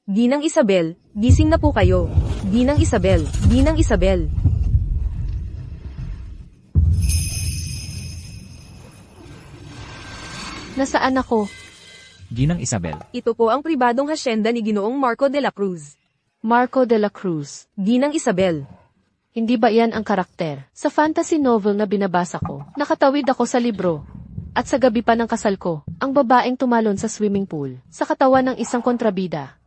Ginang Isabel, gising na po kayo. Ginang Isabel, Ginang Isabel. Nasaan ako? Ginang Isabel. Ito po ang pribadong hasyenda ni Ginoong Marco de la Cruz. Marco de la Cruz. Ginang Isabel. Hindi ba yan ang karakter? Sa fantasy novel na binabasa ko, nakatawid ako sa libro. At sa gabi pa ng kasal ko, ang babaeng tumalon sa swimming pool, sa katawan ng isang kontrabida.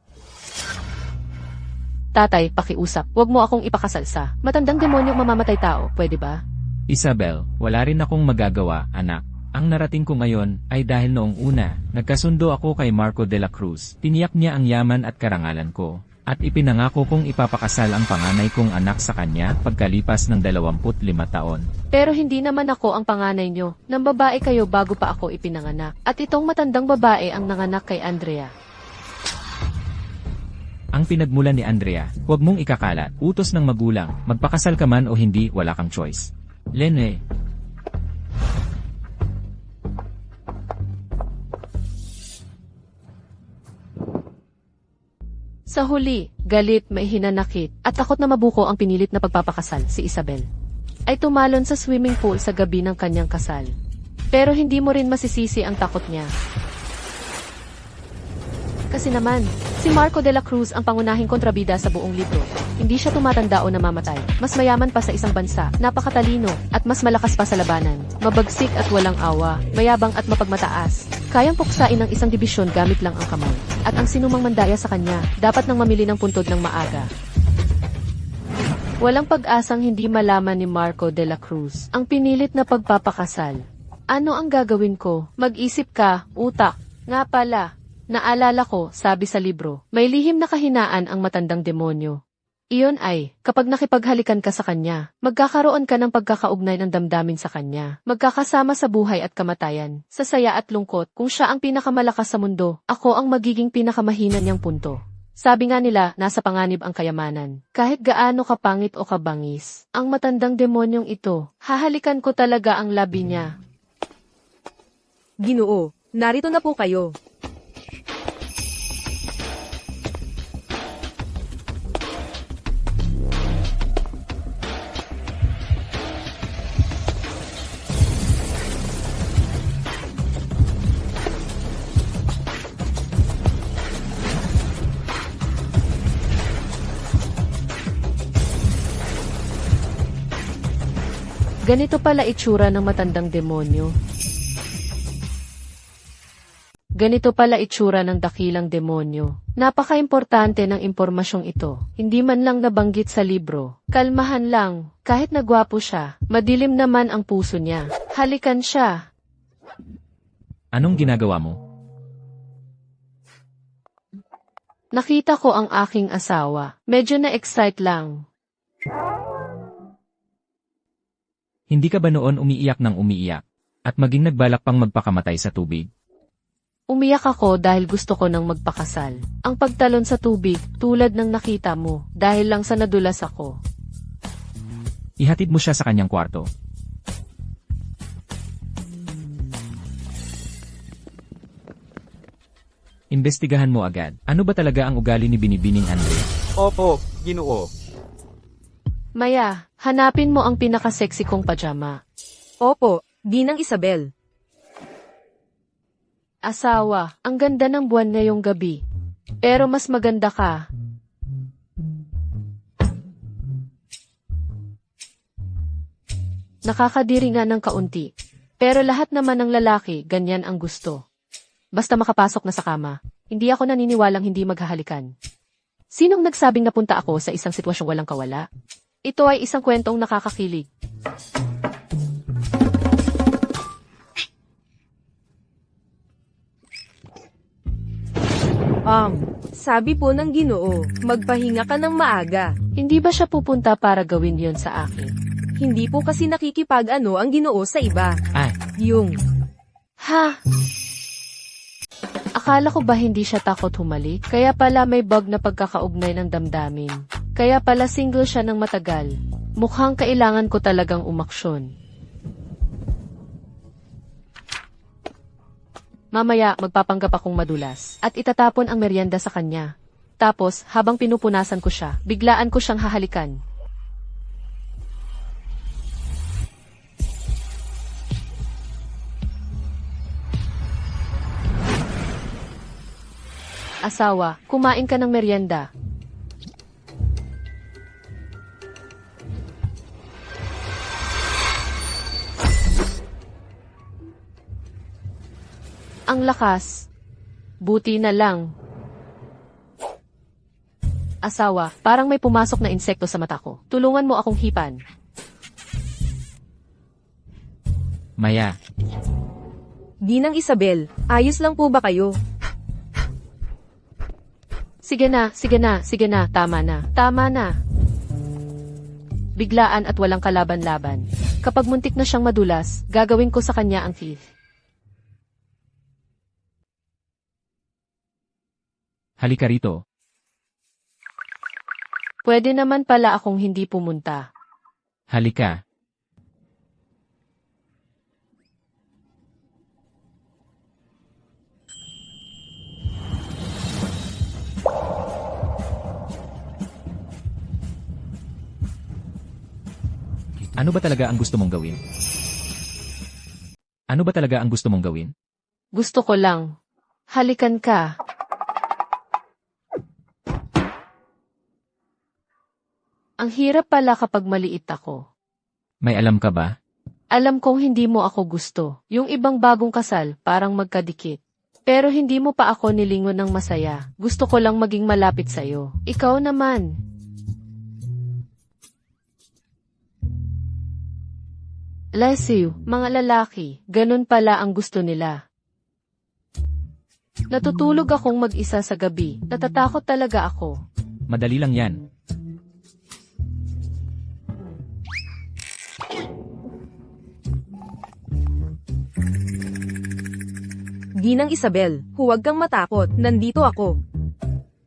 Tatay, pakiusap, wag mo akong ipakasal sa matandang demonyong mamamatay tao, pwede ba? Isabel, wala rin akong magagawa, anak. Ang narating ko ngayon ay dahil noong una, nagkasundo ako kay Marco de la Cruz. Tiniyak niya ang yaman at karangalan ko. At ipinangako kong ipapakasal ang panganay kong anak sa kanya pagkalipas ng 25 taon. Pero hindi naman ako ang panganay nyo. Nang babae kayo bago pa ako ipinanganak. At itong matandang babae ang nanganak kay Andrea. Ang pinagmulan ni Andrea, huwag mong ikakalat. Utos ng magulang, magpakasal ka man o hindi, wala kang choice. Lene. Sa huli, galit, may hinanakit, at takot na mabuko ang pinilit na pagpapakasal si Isabel. Ay tumalon sa swimming pool sa gabi ng kanyang kasal. Pero hindi mo rin masisisi ang takot niya. Kasi naman, si Marco de la Cruz ang pangunahing kontrabida sa buong libro. Hindi siya tumatanda o namamatay. Mas mayaman pa sa isang bansa, napakatalino, at mas malakas pa sa labanan. Mabagsik at walang awa, mayabang at mapagmataas. Kayang puksain ng isang dibisyon gamit lang ang kamay. At ang sinumang mandaya sa kanya, dapat nang mamili ng puntod ng maaga. Walang pag-asang hindi malaman ni Marco de la Cruz ang pinilit na pagpapakasal. Ano ang gagawin ko? Mag-isip ka, utak. Nga pala, naalala ko, sabi sa libro, may lihim na kahinaan ang matandang demonyo. Iyon ay, kapag nakipaghalikan ka sa kanya, magkakaroon ka ng pagkakaugnay ng damdamin sa kanya. Magkakasama sa buhay at kamatayan, sa saya at lungkot. Kung siya ang pinakamalakas sa mundo, ako ang magiging pinakamahina niyang punto. Sabi nga nila, nasa panganib ang kayamanan. Kahit gaano kapangit o kabangis, ang matandang demonyong ito, hahalikan ko talaga ang labi niya. Ginoo, narito na po kayo. Ganito pala itsura ng matandang demonyo. Ganito pala itsura ng dakilang demonyo. Napaka-importante ng impormasyong ito. Hindi man lang nabanggit sa libro. Kalmahan lang. Kahit nagwapo siya, madilim naman ang puso niya. Halikan siya. Anong ginagawa mo? Nakita ko ang aking asawa. Medyo na-excite lang. Hindi ka ba noon umiiyak ng umiiyak? At maging nagbalak pang magpakamatay sa tubig? Umiyak ako dahil gusto ko nang magpakasal. Ang pagtalon sa tubig, tulad ng nakita mo, dahil lang sa nadulas ako. Ihatid mo siya sa kanyang kwarto. Imbestigahan mo agad. Ano ba talaga ang ugali ni Binibining Andrea? Opo, Ginoo. Maya, hanapin mo ang pinaka-sexy kong pajama. Opo, Ginang Isabel. Asawa, ang ganda ng buwan ngayong gabi. Pero mas maganda ka. Nakakadiri nga ng kaunti. Pero lahat naman ng lalaki, ganyan ang gusto. Basta makapasok na sa kama, hindi ako naniniwalang hindi maghahalikan. Sinong nagsabing napunta ako sa isang sitwasyong walang kawala? Ito ay isang kwentong nakakakilig. Sabi po ng Ginoo, magpahinga ka ng maaga. Hindi ba siya pupunta para gawin yon sa akin? Hindi po kasi nakikipag-ano ang Ginoo sa iba. Ay, Yung, Ha? Akala ko ba hindi siya takot humalik? Kaya pala may bug na pagkakaugnay ng damdamin. Kaya pala single siya ng matagal. Mukhang kailangan ko talagang umaksyon. Mamaya, magpapanggap akong madulas at itatapon ang merienda sa kanya. Tapos, habang pinupunasan ko siya, biglaan ko siyang hahalikan. Asawa, kumain ka ng merienda. Ang lakas. Buti na lang. Asawa, parang may pumasok na insekto sa mata ko. Tulungan mo akong hipan. Maya, Ginang Isabel, ayos lang po ba kayo? Sige na, sige na, sige na, tama na, tama na. Biglaan at walang kalaban-laban. Kapag muntik na siyang madulas, gagawin ko sa kanya ang teeth. halika rito. Pwede naman pala akong hindi pumunta. Halika. Ano ba talaga ang gusto mong gawin? Ano ba talaga ang gusto mong gawin? Gusto ko lang. Halikan ka. Ang hirap pala kapag maliit ako. May alam ka ba? Alam kong hindi mo ako gusto. Yung ibang bagong kasal, parang magkadikit. Pero hindi mo pa ako nilingon ng masaya. Gusto ko lang maging malapit sa'yo. Ikaw naman. Lesiw, mga lalaki, ganun pala ang gusto nila. Natutulog akong mag-isa sa gabi. Natatakot talaga ako. Madali lang yan. Ginang Isabel, huwag kang matakot, nandito ako.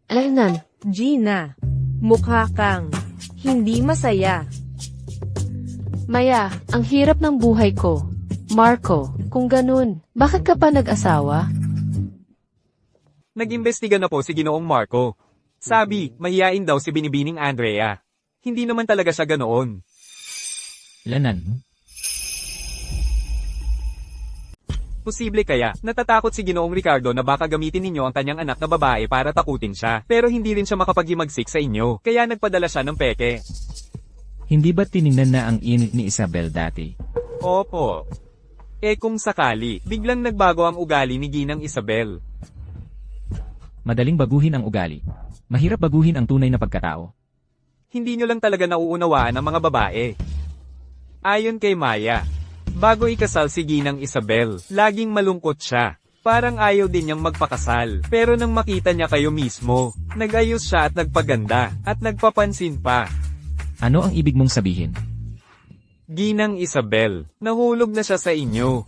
Alanan, Gina, mukha kang hindi masaya. Maya, ang hirap ng buhay ko. Marco, kung ganun, bakit ka pa nag-asawa? Nag-imbestiga na po si Ginoong Marco. Sabi, mahiyain daw si binibining Andrea. Hindi naman talaga siya ganoon. Lanan. Posible kaya, natatakot si Ginoong Ricardo na baka gamitin ninyo ang kanyang anak na babae para takutin siya. Pero hindi rin siya makapaghimagsik sa inyo, kaya nagpadala siya ng peke. Hindi ba tiningnan na ang init ni Isabel dati? Opo. Kung sakali, biglang nagbago ang ugali ni Ginang Isabel. Madaling baguhin ang ugali. Mahirap baguhin ang tunay na pagkatao. Hindi nyo lang talaga nauunawaan ang mga babae. Ayon kay Maya, bago ikasal si Ginang Isabel, laging malungkot siya. Parang ayaw din niyang magpakasal. Pero nang makita niya kayo mismo, nag-ayos siya at nagpaganda, at nagpapansin pa. Ano ang ibig mong sabihin? Ginang Isabel, nahulog na siya sa inyo.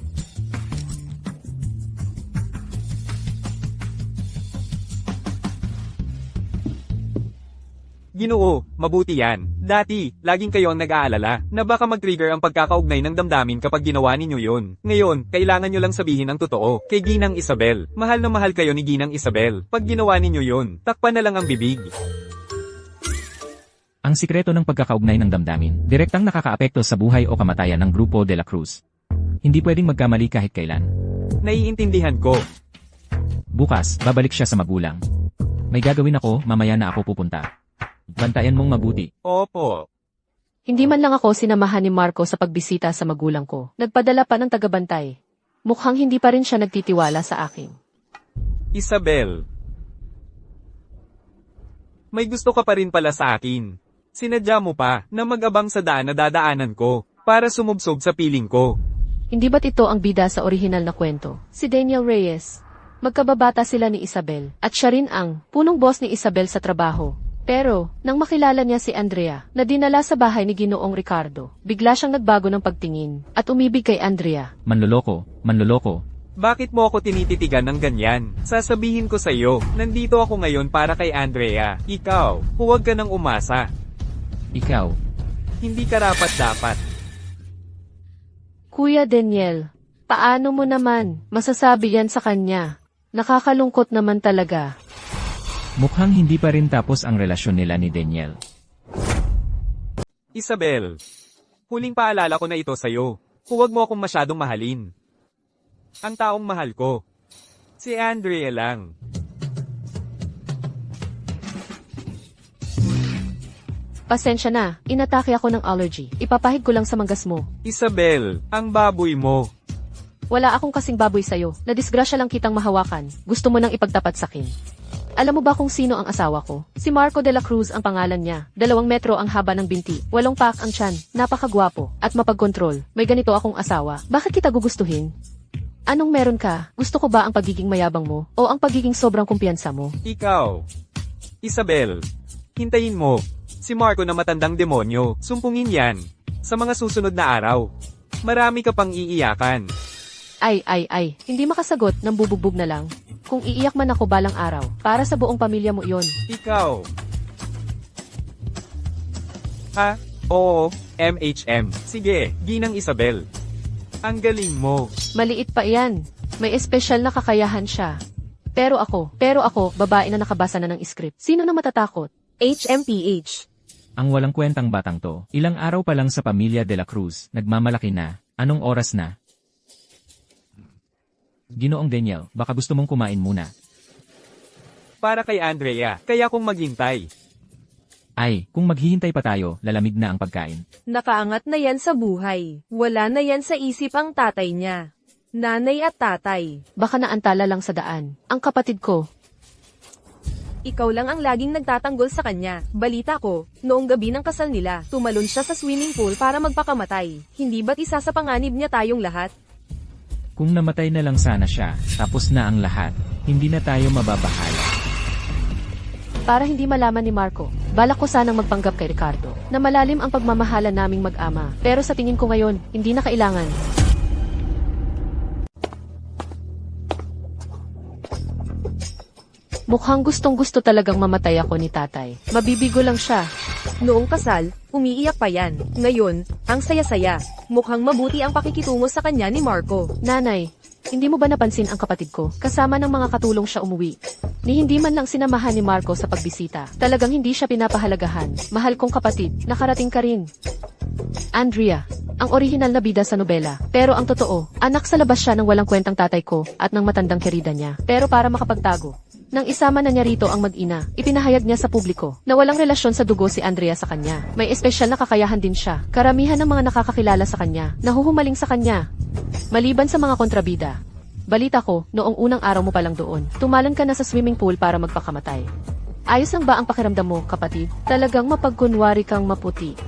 Ginoo, mabuti yan. Dati, laging kayo ang nag-aalala na baka mag-trigger ang pagkakaugnay ng damdamin kapag ginawa ninyo yun. Ngayon, kailangan nyo lang sabihin ang totoo. Kay Ginang Isabel, mahal na mahal kayo ni Ginang Isabel. Pag ginawa ninyo yun, takpan na lang ang bibig. Ang sikreto ng pagkakaugnay ng damdamin, direktang nakakaapekto sa buhay o kamatayan ng Grupo de la Cruz. Hindi pwedeng magkamali kahit kailan. Naiintindihan ko. Bukas, babalik siya sa magulang. May gagawin ako, mamaya na ako pupunta. Bantayan mong mabuti. Opo. Hindi man lang ako sinamahan ni Marco sa pagbisita sa magulang ko. Nagpadala pa ng tagabantay. Mukhang hindi pa rin siya nagtitiwala sa akin. Isabel. May gusto ka pa rin pala sa akin. Sinadya mo pa na mag-abang sa daan na dadaanan ko para sumubsob sa piling ko. Hindi ba't ito ang bida sa orihinal na kwento? Si Daniel Reyes. Magkababata sila ni Isabel at siya rin ang punong boss ni Isabel sa trabaho. Pero, nang makilala niya si Andrea na dinala sa bahay ni Ginoong Ricardo, bigla siyang nagbago ng pagtingin at umibig kay Andrea. Manloloko, manloloko. Bakit mo ako tinititigan ng ganyan? Sasabihin ko sa iyo, nandito ako ngayon para kay Andrea. Ikaw, huwag ka nang umasa. Ikaw, Hindi karapat-dapat. Kuya Daniel, paano mo naman masasabi yan sa kanya? Nakakalungkot naman talaga. Mukhang hindi pa rin tapos ang relasyon nila ni Daniel. Isabel, huling paalala ko na ito sa'yo. Huwag mo akong masyadong mahalin. Ang taong mahal ko, si Andrea lang. Pasensya na, inatake ako ng allergy. Ipapahid ko lang sa manggas mo. Isabel, ang baboy mo. Wala akong kasing baboy sa'yo. Nadisgrasya lang kitang mahawakan. Gusto mo nang ipagtapat sakin. Alam mo ba kung sino ang asawa ko? Si Marco de la Cruz ang pangalan niya. 2 metro ang haba ng binti. 8 pack ang tiyan. Napakagwapo. At mapagkontrol. May ganito akong asawa. Bakit kita gugustuhin? Anong meron ka? Gusto ko ba ang pagiging mayabang mo? O ang pagiging sobrang kumpiyansa mo? Ikaw, Isabel, hintayin mo. Si Marco na matandang demonyo, sumpungin yan. Sa mga susunod na araw, marami ka pang iiyakan. Ay, hindi makasagot ng bubugbog na lang. Kung iiyak man ako balang araw, para sa buong pamilya mo yon. Ikaw. Ha? Oo, MHM. Sige, Ginang Isabel. Ang galing mo. Maliit pa iyan. May espesyal na kakayahan siya. Pero ako, babae na nakabasa na ng script. Sino na matatakot? HMPH. Ang walang kwentang batang to, ilang araw pa lang sa pamilya de la Cruz, nagmamalaki na. Anong oras na? Ginoong Daniel, baka gusto mong kumain muna. Para kay Andrea, kaya kung maghintay. Ay, kung maghihintay pa tayo, lalamig na ang pagkain. Nakaangat na yan sa buhay. Wala na yan sa isip ang tatay niya. Nanay at tatay. Baka naantala lang sa daan. Ang kapatid ko, Ikaw lang ang laging nagtatanggol sa kanya. Balita ko, noong gabi ng kasal nila, tumalon siya sa swimming pool para magpakamatay. Hindi ba't isa sa panganib niya tayong lahat? Kung namatay na lang sana siya, tapos na ang lahat, hindi na tayo mababahala. para hindi malaman ni Marco, balak ko sanang magpanggap kay Ricardo, na malalim ang pagmamahala naming mag-ama. Pero sa tingin ko ngayon, hindi na kailangan. Mukhang gustong-gusto talagang mamatay ako ni tatay. Mabibigo lang siya. Noong kasal, umiiyak pa yan. Ngayon, ang saya-saya. Mukhang mabuti ang pakikitungo sa kanya ni Marco. Nanay, hindi mo ba napansin ang kapatid ko? Kasama ng mga katulong siya umuwi. Ni hindi man lang sinamahan ni Marco sa pagbisita. Talagang hindi siya pinapahalagahan. Mahal kong kapatid, nakarating ka rin. Andrea, ang orihinal na bida sa nobela. Pero ang totoo, anak sa labas siya ng walang kwentang tatay ko at ng matandang kerida niya. Pero para makapagtago, nang isama na niya rito ang mag-ina, ipinahayag niya sa publiko na walang relasyon sa dugo si Andrea sa kanya. May espesyal na kakayahan din siya. Karamihan ng mga nakakakilala sa kanya, nahuhumaling sa kanya. Maliban sa mga kontrabida. Balita ko, noong unang araw mo pa lang doon, tumalon ka na sa swimming pool para magpakamatay. Ayos lang ba ang pakiramdam mo, kapatid? Talagang mapagkunwari kang maputi.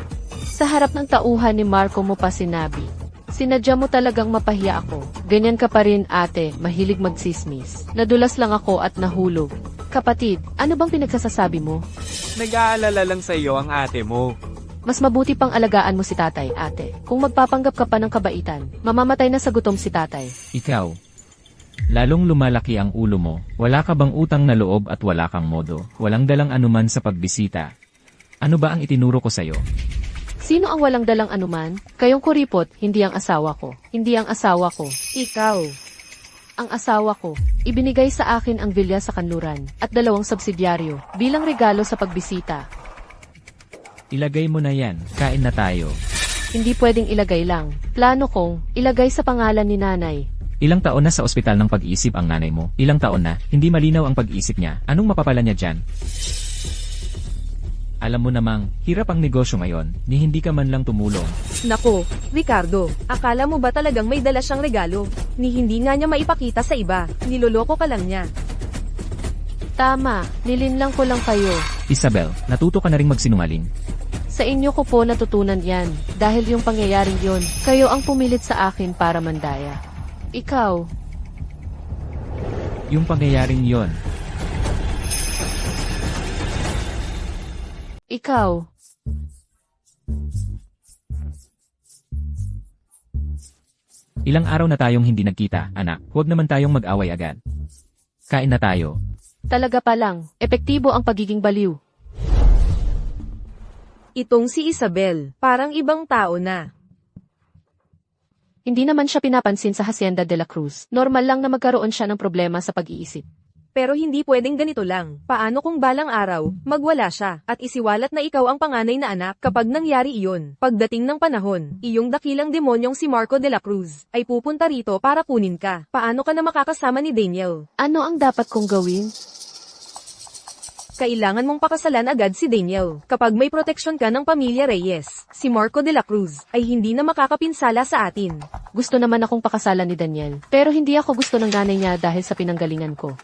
Sa harap ng tauhan ni Marco mo pa sinabi, sinadya mo talagang mapahiya ako. Ganyan ka pa rin ate, mahilig magsismis. Nadulas lang ako at nahulog. Kapatid, ano bang pinagsasasabi mo? Nag-aalala lang sa iyo ang ate mo. Mas mabuti pang alagaan mo si tatay, ate. Kung magpapanggap ka pa ng kabaitan, mamamatay na sa gutom si tatay. Ikaw, lalong lumalaki ang ulo mo. Wala ka bang utang na loob at wala kang modo? Walang dalang anuman sa pagbisita. Ano ba ang itinuro ko sa'yo? Sino ang walang dalang anuman? Kayong kuripot, hindi ang asawa ko. Hindi ang asawa ko. Ikaw. Ang asawa ko, ibinigay sa akin ang vilya sa kanluran at 2 subsidyaryo bilang regalo sa pagbisita. Ilagay mo na yan, kain na tayo. Hindi pwedeng ilagay lang. Plano kong ilagay sa pangalan ni nanay. Ilang taon na sa ospital ng pag-iisip ang nanay mo? Ilang taon na, hindi malinaw ang pag-iisip niya. Anong mapapala niya dyan? Alam mo namang, hirap ang negosyo ngayon, ni hindi ka man lang tumulong. Nako, Ricardo, akala mo ba talagang may dala siyang regalo? Ni hindi nga niya maipakita sa iba, niloloko ka lang niya. Tama, nilinlang ko lang kayo. Isabel, natuto ka na ring magsinungaling. Sa inyo ko po natutunan yan, dahil yung pangyayaring yon, kayo ang pumilit sa akin para mandaya. Ikaw, Yung pangyayaring yon, ikaw. ilang araw na tayong hindi nagkita, anak. Huwag naman tayong mag-away agad. Kain na tayo. Talaga pa lang, epektibo ang pagiging baliw. Itong si Isabel, parang ibang tao na. Hindi naman siya pinapansin sa Hacienda de la Cruz. Normal lang na magkaroon siya ng problema sa pag-iisip. Pero hindi pwedeng ganito lang. Paano kung balang araw, magwala siya, at isiwalat na ikaw ang panganay na anak? Kapag nangyari iyon, pagdating ng panahon, iyong dakilang demonyong si Marco de la Cruz, ay pupunta rito para kunin ka. Paano ka na makakasama ni Daniel? Ano ang dapat kong gawin? Kailangan mong pakasalan agad si Daniel. Kapag may proteksyon ka ng pamilya Reyes, si Marco de la Cruz ay hindi na makakapinsala sa atin. Gusto naman akong pakasalan ni Daniel, pero hindi ako gusto ng nanay niya dahil sa pinanggalingan ko.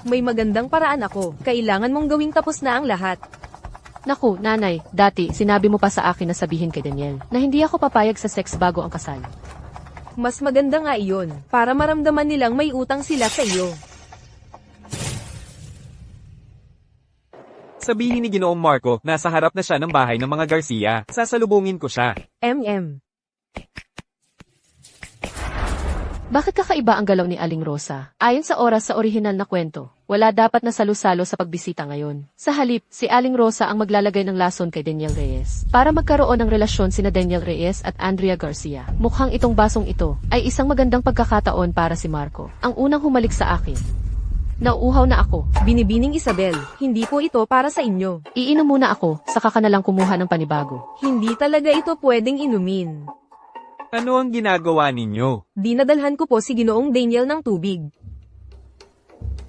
May magandang paraan ako. Kailangan mong gawing tapos na ang lahat. Naku, nanay, dati sinabi mo pa sa akin na sabihin kay Daniel na hindi ako papayag sa sex bago ang kasal. Mas maganda nga iyon, para maramdaman nilang may utang sila sa iyo. Sabihin ni Ginoong Marco, nasa harap na siya ng bahay ng mga Garcia. Sasalubungin ko siya. Bakit kakaiba ang galaw ni Aling Rosa? Ayon sa oras sa orihinal na kwento, wala dapat na salusalo sa pagbisita ngayon. Sa halip, si Aling Rosa ang maglalagay ng lason kay Daniel Reyes para magkaroon ng relasyon sina Daniel Reyes at Andrea Garcia. Mukhang itong basong ito ay isang magandang pagkakataon para si Marco. Ang unang humalik sa akin. Nauuhaw na ako. Binibining Isabel, hindi po ito para sa inyo. Iinom muna ako, saka ka na lang kumuha ng panibago. Hindi talaga ito pwedeng inumin. Ano ang ginagawa ninyo? Dinadalhan ko po si Ginoong Daniel ng tubig.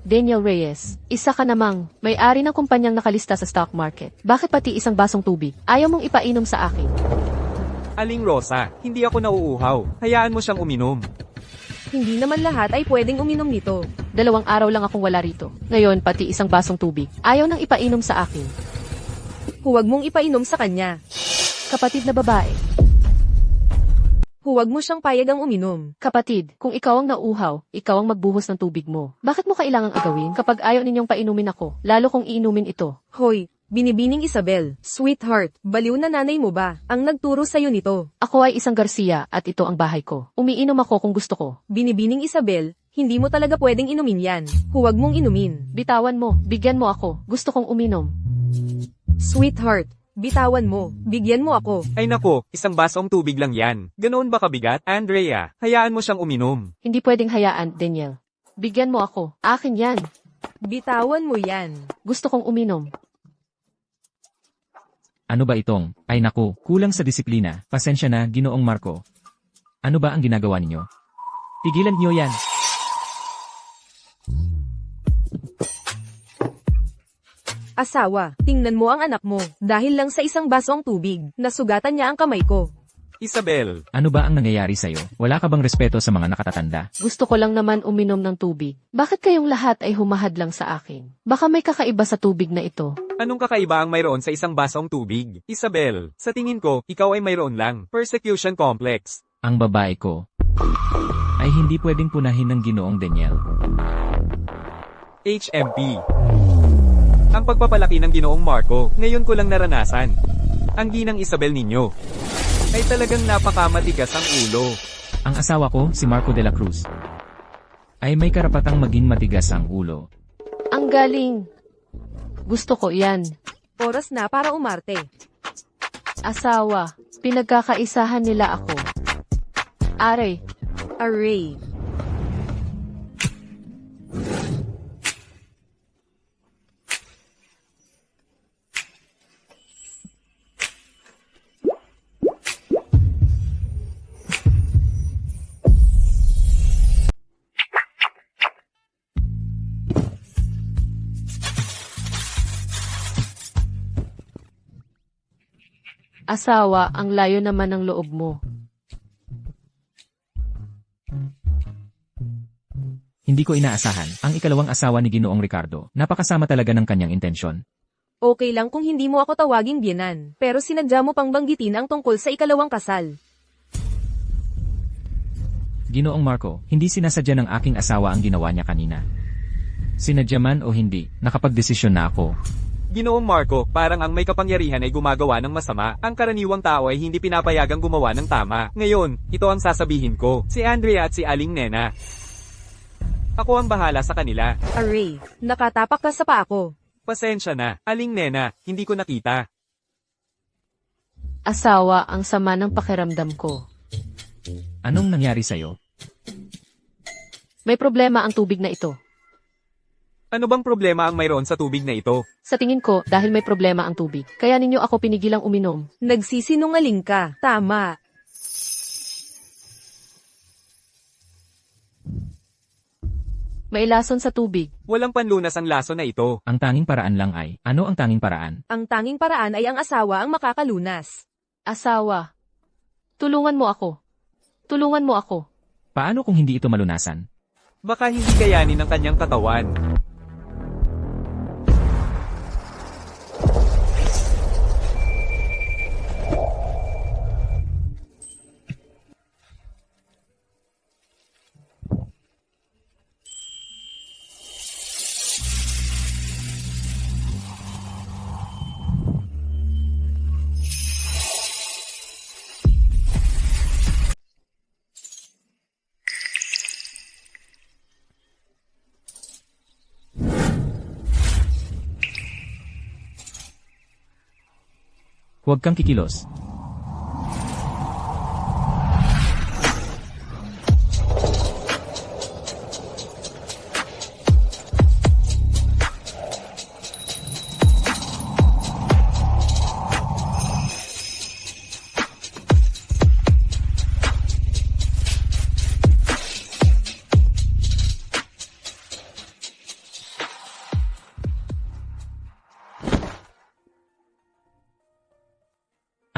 Daniel Reyes, isa ka namang may-ari ng kumpanyang nakalista sa stock market. Bakit pati isang basong tubig? Ayaw mong ipainom sa akin. Aling Rosa, hindi ako nauuhaw. Hayaan mo siyang uminom. Hindi naman lahat ay pwedeng uminom nito. 2 araw lang akong wala rito. Ngayon, pati isang basong tubig. Ayaw nang ipainom sa akin. Huwag mong ipainom sa kanya. Kapatid na babae. Huwag mo siyang payagang uminom. Kapatid, kung ikaw ang nauuhaw, ikaw ang magbuhos ng tubig mo. Bakit mo kailangang agawin kapag ayaw ninyong painumin ako, lalo kung iinumin ito? Hoy, binibining Isabel, sweetheart, baliw na nanay mo ba ang nagturo sa'yo nito? Ako ay isang Garcia at ito ang bahay ko. Umiinom ako kung gusto ko. Binibining Isabel, hindi mo talaga pwedeng inumin yan. Huwag mong inumin. Bitawan mo, bigyan mo ako. Gusto kong uminom. Sweetheart, bitawan mo, bigyan mo ako. Ay nako, isang basong tubig lang yan. Ganoon ba kabigat? Andrea, hayaan mo siyang uminom. Hindi pwedeng hayaan, Daniel. Bigyan mo ako. Akin yan. Bitawan mo yan. Gusto kong uminom. Ano ba itong? Ay naku, kulang sa disiplina. Pasensya na, Ginoong Marco. Ano ba ang ginagawa ninyo? Tigilan niyo yan. Asawa, tingnan mo ang anak mo. Dahil lang sa isang basong tubig, nasugatan niya ang kamay ko. Isabel, Ano ba ang nangyayari sa'yo? Wala ka bang respeto sa mga nakatatanda? Gusto ko lang naman uminom ng tubig. Bakit kayong lahat ay humahad lang sa akin? Baka may kakaiba sa tubig na ito. anong kakaiba ang mayroon sa isang basong tubig? Isabel, sa tingin ko, ikaw ay mayroon lang. Persecution complex. Ang babae ko ay hindi pwedeng punahin ng Ginoong Daniel. HMP. Ang pagpapalaki ng Ginoong Marco, ngayon ko lang naranasan. Ang ginang Isabel ninyo ay talagang napakamatigas ang ulo. Ang asawa ko, si Marco de la Cruz, ay may karapatang maging matigas ang ulo. Ang galing. Gusto ko yan. Oras na para umarte. Asawa, pinagkakaisahan nila ako. Aray, Array. asawa, ang layo naman ng loob mo. Hindi ko inaasahan ang ikalawang asawa ni Ginoong Ricardo. Napakasama talaga ng kanyang intensyon. Okay lang kung hindi mo ako tawaging biyenan, pero sinadya mo pang banggitin ang tungkol sa ikalawang kasal. Ginoong Marco, hindi sinasadya ng aking asawa ang ginawa niya kanina. Sinadya man o hindi, nakapagdesisyon na ako. Ginoong Marco, parang ang may kapangyarihan ay gumagawa ng masama. Ang karaniwang tao ay hindi pinapayagang gumawa ng tama. Ngayon, ito ang sasabihin ko. Si Andrea at si Aling Nena. Ako ang bahala sa kanila. Array, nakatapak ka sa paa ko. Pasensya na, Aling Nena, hindi ko nakita. Asawa, ang sama ng pakiramdam ko. Anong nangyari sa'yo? May problema ang tubig na ito. Ano bang problema ang mayroon sa tubig na ito? Sa tingin ko, dahil may problema ang tubig, kaya ninyo ako pinigilang uminom. Nagsisinungaling ka. Tama. May lason sa tubig. Walang panlunas ang laso na ito. Ang tanging paraan lang ay, ano ang tanging paraan? Ang tanging paraan ay ang asawa ang makakalunas. Asawa. Tulungan mo ako. Tulungan mo ako. Paano kung hindi ito malunasan? Baka hindi kayanin ng kanyang katawan. Huwag kang kikilos.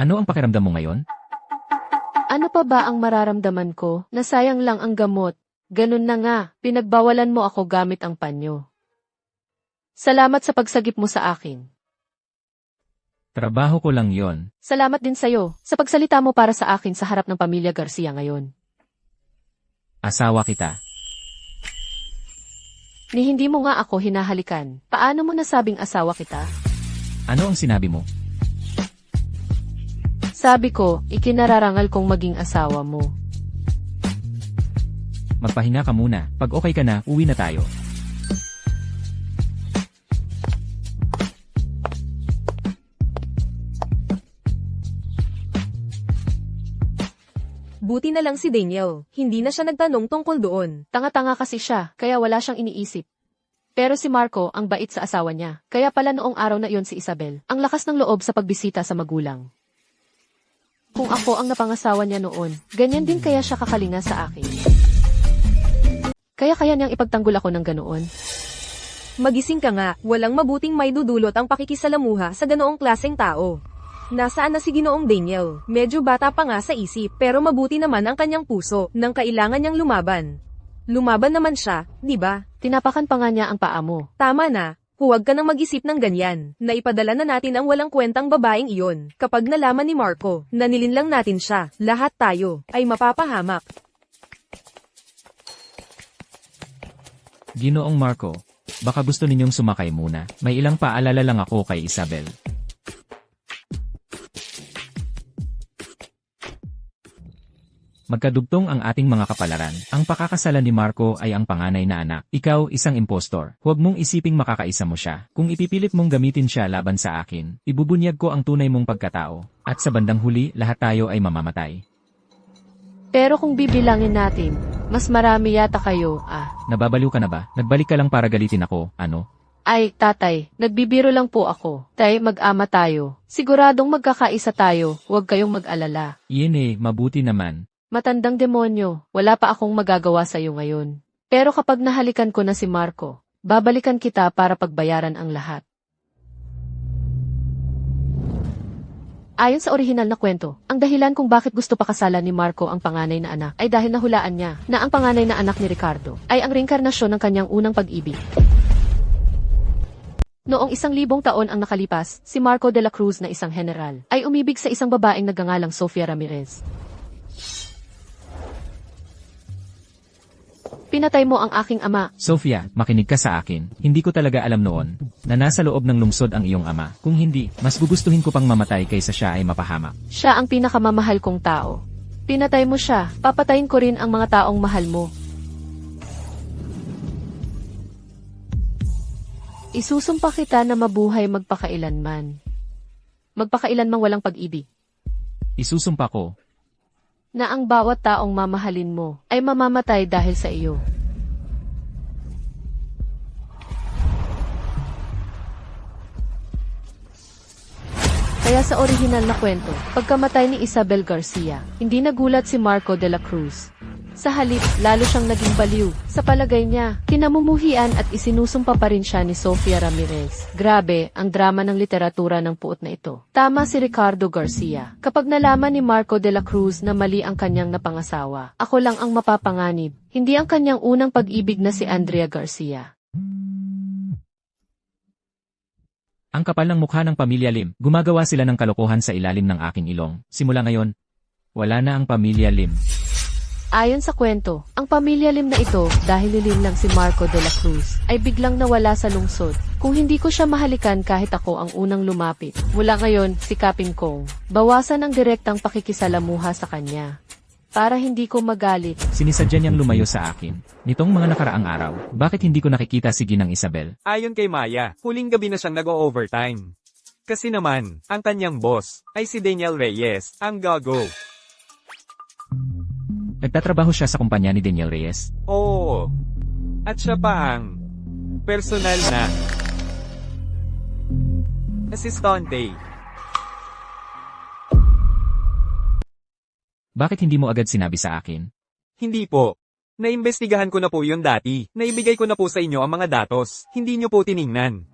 Ano ang pakiramdam mo ngayon? Ano pa ba ang mararamdaman ko? Nasayang lang ang gamot. Ganun na nga, pinagbawalan mo ako gamit ang panyo. Salamat sa pagsagip mo sa akin. Trabaho ko lang yon. Salamat din sa'yo, sa pagsalita mo para sa akin sa harap ng pamilya Garcia ngayon. Asawa kita. Ni hindi mo nga ako hinahalikan. Paano mo nasabing asawa kita? Ano ang sinabi mo? Sabi ko, ikinararangal kong maging asawa mo. Magpahinga ka muna. Pag okay ka na, uwi na tayo. Buti na lang si Daniel. Hindi na siya nagtanong tungkol doon. Tanga-tanga kasi siya, kaya wala siyang iniisip. Pero si Marco ang bait sa asawa niya. Kaya pala noong araw na iyon si Isabel, ang lakas ng loob sa pagbisita sa magulang. Kung ako ang napangasawa niya noon, ganyan din kaya siya kakalinga sa akin. Kaya niyang ipagtanggol ako ng ganoon. Magising ka nga, walang mabuting may dudulot ang pakikisalamuha sa ganoong klaseng tao. Nasaan na si Ginoong Daniel? Medyo bata pa nga sa isip, pero mabuti naman ang kanyang puso, nang kailangan niyang lumaban. Lumaban naman siya, di ba? Tinapakan pa nga niya ang paa mo. Tama na. Huwag ka nang mag-isip ng ganyan. Naipadala na natin ang walang kwentang babaeng iyon. Kapag nalaman ni Marco na nilinlang natin siya, lahat tayo ay mapapahamak. Ginoong Marco, baka gusto ninyong sumakay muna. May ilang paalala lang ako kay Isabel. Magkadugtong ang ating mga kapalaran. Ang pakakasalan ni Marco ay ang panganay na anak. Ikaw, isang impostor. Huwag mong isiping makakaisa mo siya. Kung ipipilit mong gamitin siya laban sa akin, ibubunyag ko ang tunay mong pagkatao. At sa bandang huli, lahat tayo ay mamamatay. Pero kung bibilangin natin, mas marami yata kayo, Nababaliw ka na ba? Nagbalik ka lang para galitin ako, ano? Ay, tatay, nagbibiro lang po ako. Tay, mag-ama tayo. Siguradong magkakaisa tayo, huwag kayong mag-alala. Iyan mabuti naman. Matandang demonyo, wala pa akong magagawa sa iyo ngayon. Pero kapag nahalikan ko na si Marco, babalikan kita para pagbayaran ang lahat. Ayon sa orihinal na kwento, ang dahilan kung bakit gusto pakasalan ni Marco ang panganay na anak ay dahil nahulaan niya na ang panganay na anak ni Ricardo ay ang reinkarnasyon ng kanyang unang pag-ibig. Noong 1,000 taon ang nakalipas, si Marco de la Cruz na isang general ay umibig sa isang babaeng nagngangalang Sofia Ramirez. Pinatay mo ang aking ama. Sofia, makinig ka sa akin. Hindi ko talaga alam noon na nasa loob ng lungsod ang iyong ama. Kung hindi, mas gugustuhin ko pang mamatay kaysa siya ay mapahamak. Siya ang pinakamamahal kong tao. Pinatay mo siya, papatayin ko rin ang mga taong mahal mo. Isusumpa kita na mabuhay magpakailanman. Magpakailanmang walang pag-ibig. Isusumpa ko. Na ang bawat taong mamahalin mo ay mamamatay dahil sa iyo. Kaya sa orihinal na kwento, pagkamatay ni Isabel Garcia, hindi nagulat si Marco de la Cruz. Sa halip, lalo siyang naging baliw. Sa palagay niya, kinamumuhian at isinusumpa pa rin siya ni Sofia Ramirez. Grabe, ang drama ng literatura ng puot na ito. Tama si Ricardo Garcia. Kapag nalaman ni Marco de la Cruz na mali ang kanyang napangasawa, ako lang ang mapapanganib, hindi ang kanyang unang pag-ibig na si Andrea Garcia. Ang kapal ng mukha ng pamilya Lim, gumagawa sila ng kalokohan sa ilalim ng aking ilong. Simula ngayon, wala na ang pamilya Lim. Ayon sa kwento, ang pamilya Lim na ito, dahil nilim lang si Marco de la Cruz, ay biglang nawala sa lungsod. Kung hindi ko siya mahalikan kahit ako ang unang lumapit. Mula ngayon, sikapin kong bawasan ang direktang pakikisalamuha sa kanya. Para hindi ko magalit. Sinisadya niyang lumayo sa akin. Nitong mga nakaraang araw, bakit hindi ko nakikita si Ginang Isabel? Ayon kay Maya, huling gabi na siyang nag-overtime. Kasi naman, ang kanyang boss ay si Daniel Reyes, ang gago. Nagtatrabaho siya sa kumpanya ni Daniel Reyes. Oo. At siya pa ang personal na asistante. Bakit hindi mo agad sinabi sa akin? Hindi po. Naimbestigahan ko na po yun dati. Naibigay ko na po sa inyo ang mga datos. Hindi nyo po tiningnan.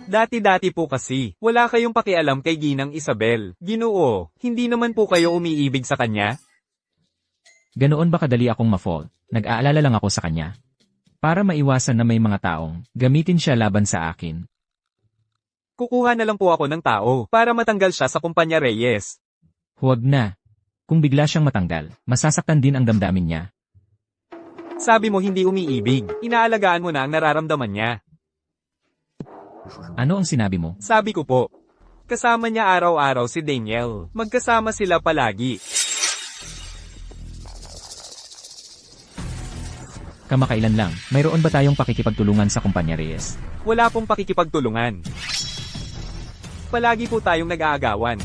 Dati-dati po kasi, wala kayong pakialam kay Ginang Isabel. Ginoo, hindi naman po kayo umiibig sa kanya? Ganoon ba kadali akong ma-fall? Nag-aalala lang ako sa kanya. Para maiwasan na may mga taong gamitin siya laban sa akin. Kukuha na lang po ako ng tao para matanggal siya sa kumpanya Reyes. Huwag na. Kung bigla siyang matanggal, masasaktan din ang damdamin niya. Sabi mo hindi umiibig, inaalagaan mo na ang nararamdaman niya. Ano ang sinabi mo? Sabi ko po, kasama niya araw-araw si Daniel. Magkasama sila palagi. Kamakailan lang, mayroon ba tayong pakikipagtulungan sa kumpanya Reyes? Wala pong pakikipagtulungan. Palagi po tayong nag-aagawan.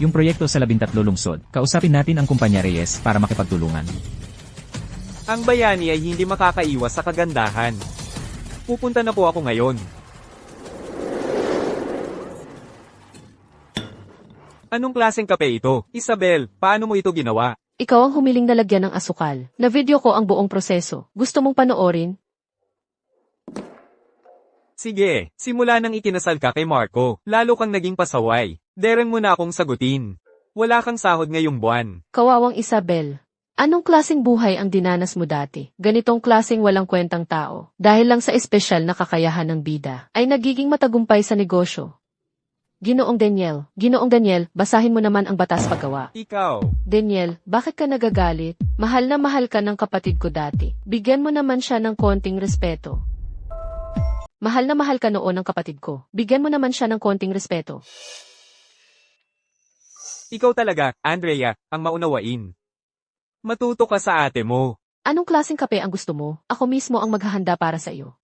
Yung proyekto sa 13 lungsod, kausapin natin ang kumpanya Reyes para makipagtulungan. Ang bayani ay hindi makakaiwas sa kagandahan. Pupunta na po ako ngayon. Anong klaseng kape ito? Isabel, paano mo ito ginawa? Ikaw ang humiling na lagyan ng asukal. Na video ko ang buong proseso. Gusto mong panoorin? Sige, simula nang ikinasal ka kay Marco, lalo kang naging pasaway. Deren mo na akong sagutin. Wala kang sahod ngayong buwan. Kawawang Isabel. Anong klaseng buhay ang dinanas mo dati? Ganitong klaseng walang kwentang tao. Dahil lang sa espesyal na kakayahan ng bida, ay nagiging matagumpay sa negosyo. Ginoong Daniel, basahin mo naman ang batas paggawa. Ikaw, Daniel, bakit ka nagagalit? Mahal na mahal ka ng kapatid ko dati. Bigyan mo naman siya ng konting respeto. Mahal na mahal ka noon ng kapatid ko. Bigyan mo naman siya ng konting respeto. ikaw talaga, Andrea, ang maunawain. Matuto ka sa ate mo. Anong klaseng kape ang gusto mo? Ako mismo ang maghahanda para sa iyo.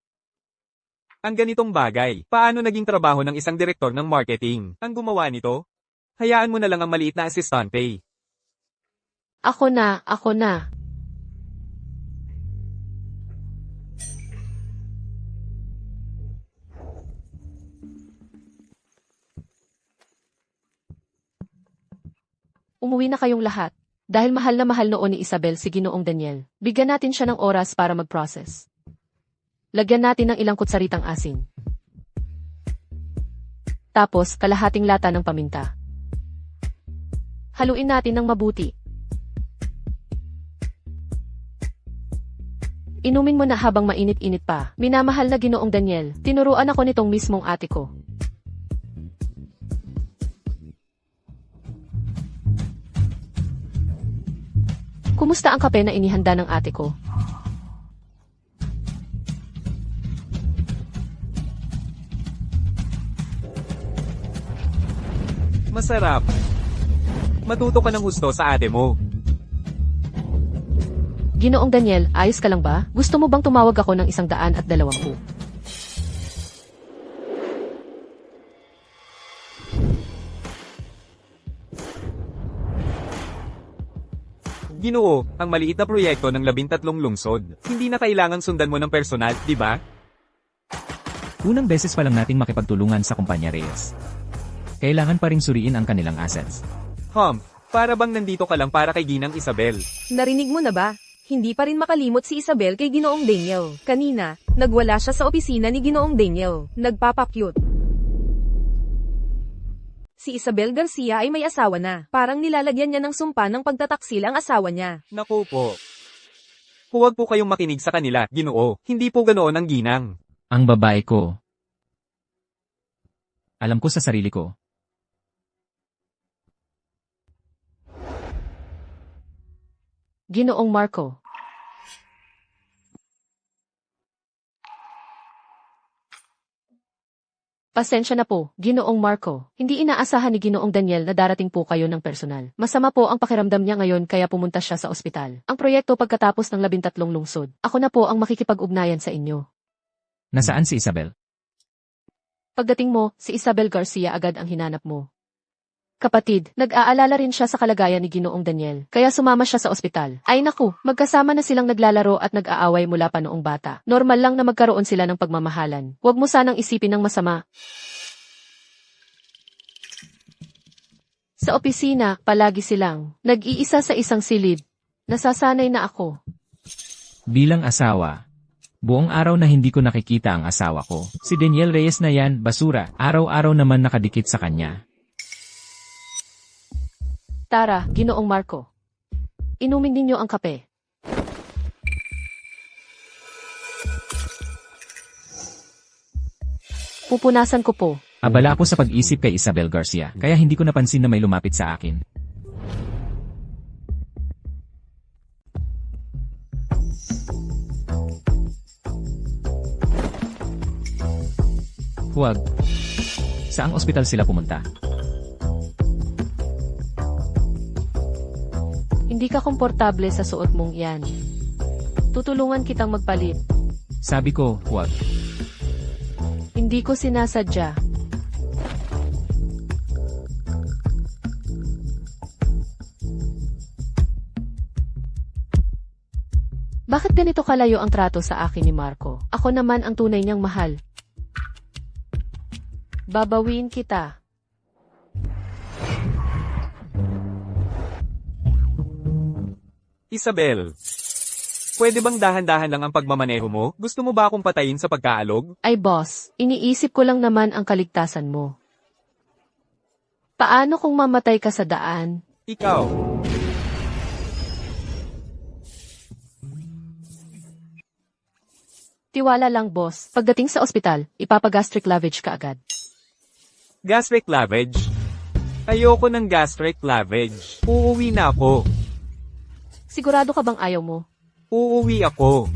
Ang ganitong bagay, paano naging trabaho ng isang direktor ng marketing? Ang gumawa nito? Hayaan mo na lang ang maliit na asistante. Ako na. Umuwi na kayong lahat. Dahil mahal na mahal noon ni Isabel si Ginoong Daniel, bigyan natin siya ng oras para mag-process. Lagyan natin ng ilang kutsaritang asin. Tapos, kalahating lata ng paminta. Haluin natin ng mabuti. Inumin mo na habang mainit-init pa. Minamahal na Ginoong Daniel, tinuruan ako nitong mismong ate ko. Kumusta ang kape na inihanda ng ate ko? Masarap. Matuto ka ng husto sa ate mo. Ginoong Daniel, ayos ka lang ba? Gusto mo bang tumawag ako ng 120? Ginoo, ang maliit na proyekto ng 13 lungsod. Hindi na kailangang sundan mo ng personal, di ba? Unang beses pa lang nating makipagtulungan sa kumpanya Reyes. Kailangan pa ring suriin ang kanilang assets. Para bang nandito ka lang para kay Ginang Isabel? Narinig mo na ba? Hindi pa rin makalimot si Isabel kay Ginoong Daniel. Kanina, nagwala siya sa opisina ni Ginoong Daniel. Nagpapakyut. Si Isabel Garcia ay may asawa na. Parang nilalagyan niya ng sumpa ng pagtataksil ang asawa niya. Naku po. Huwag po kayong makinig sa kanila, Ginoo. Hindi po ganoon ang ginang. Ang babae ko. Alam ko sa sarili ko. Ginoong Marco. Pasensya na po, Ginoong Marco. Hindi inaasahan ni Ginoong Daniel na darating po kayo ng personal. Masama po ang pakiramdam niya ngayon kaya pumunta siya sa ospital. Ang proyekto pagkatapos ng 13 lungsod. Ako na po ang makikipag-ugnayan sa inyo. Nasaan si Isabel? Pagdating mo, si Isabel Garcia agad ang hinanap mo. Kapatid, nag-aalala rin siya sa kalagayan ni Ginoong Daniel, kaya sumama siya sa ospital. Ay naku, magkasama na silang naglalaro at nag-aaway mula pa noong bata. Normal lang na magkaroon sila ng pagmamahalan. Huwag mo sanang isipin ng masama. Sa opisina, palagi silang nag-iisa sa isang silid. Nasasanay na ako. Bilang asawa. Buong araw na hindi ko nakikita ang asawa ko. Si Daniel Reyes na yan, basura. Araw-araw naman nakadikit sa kanya. Tara, Ginoong Marco. Inumin ninyo ang kape. Pupunasan ko po. Abala ako sa pag-isip kay Isabel Garcia, kaya hindi ko napansin na may lumapit sa akin. Huwag. Saang ospital sila pumunta? Hindi ka komportable sa suot mong yan. Tutulungan kitang magpalit. Sabi ko, huwag. Hindi ko sinasadya. Bakit ganito kalayo ang trato sa akin ni Marco? Ako naman ang tunay niyang mahal. Babawiin kita. Isabel, pwede bang dahan-dahan lang ang pagmamaneho mo? Gusto mo ba akong patayin sa pagkaalog? Ay boss, iniisip ko lang naman ang kaligtasan mo. Paano kung mamatay ka sa daan? Ikaw. Tiwala lang boss, pagdating sa ospital, ipapagastric lavage ka agad. Gastric lavage? Ayoko ng gastric lavage. Uuwi na ako. Sigurado ka bang ayaw mo? Uuwi ako.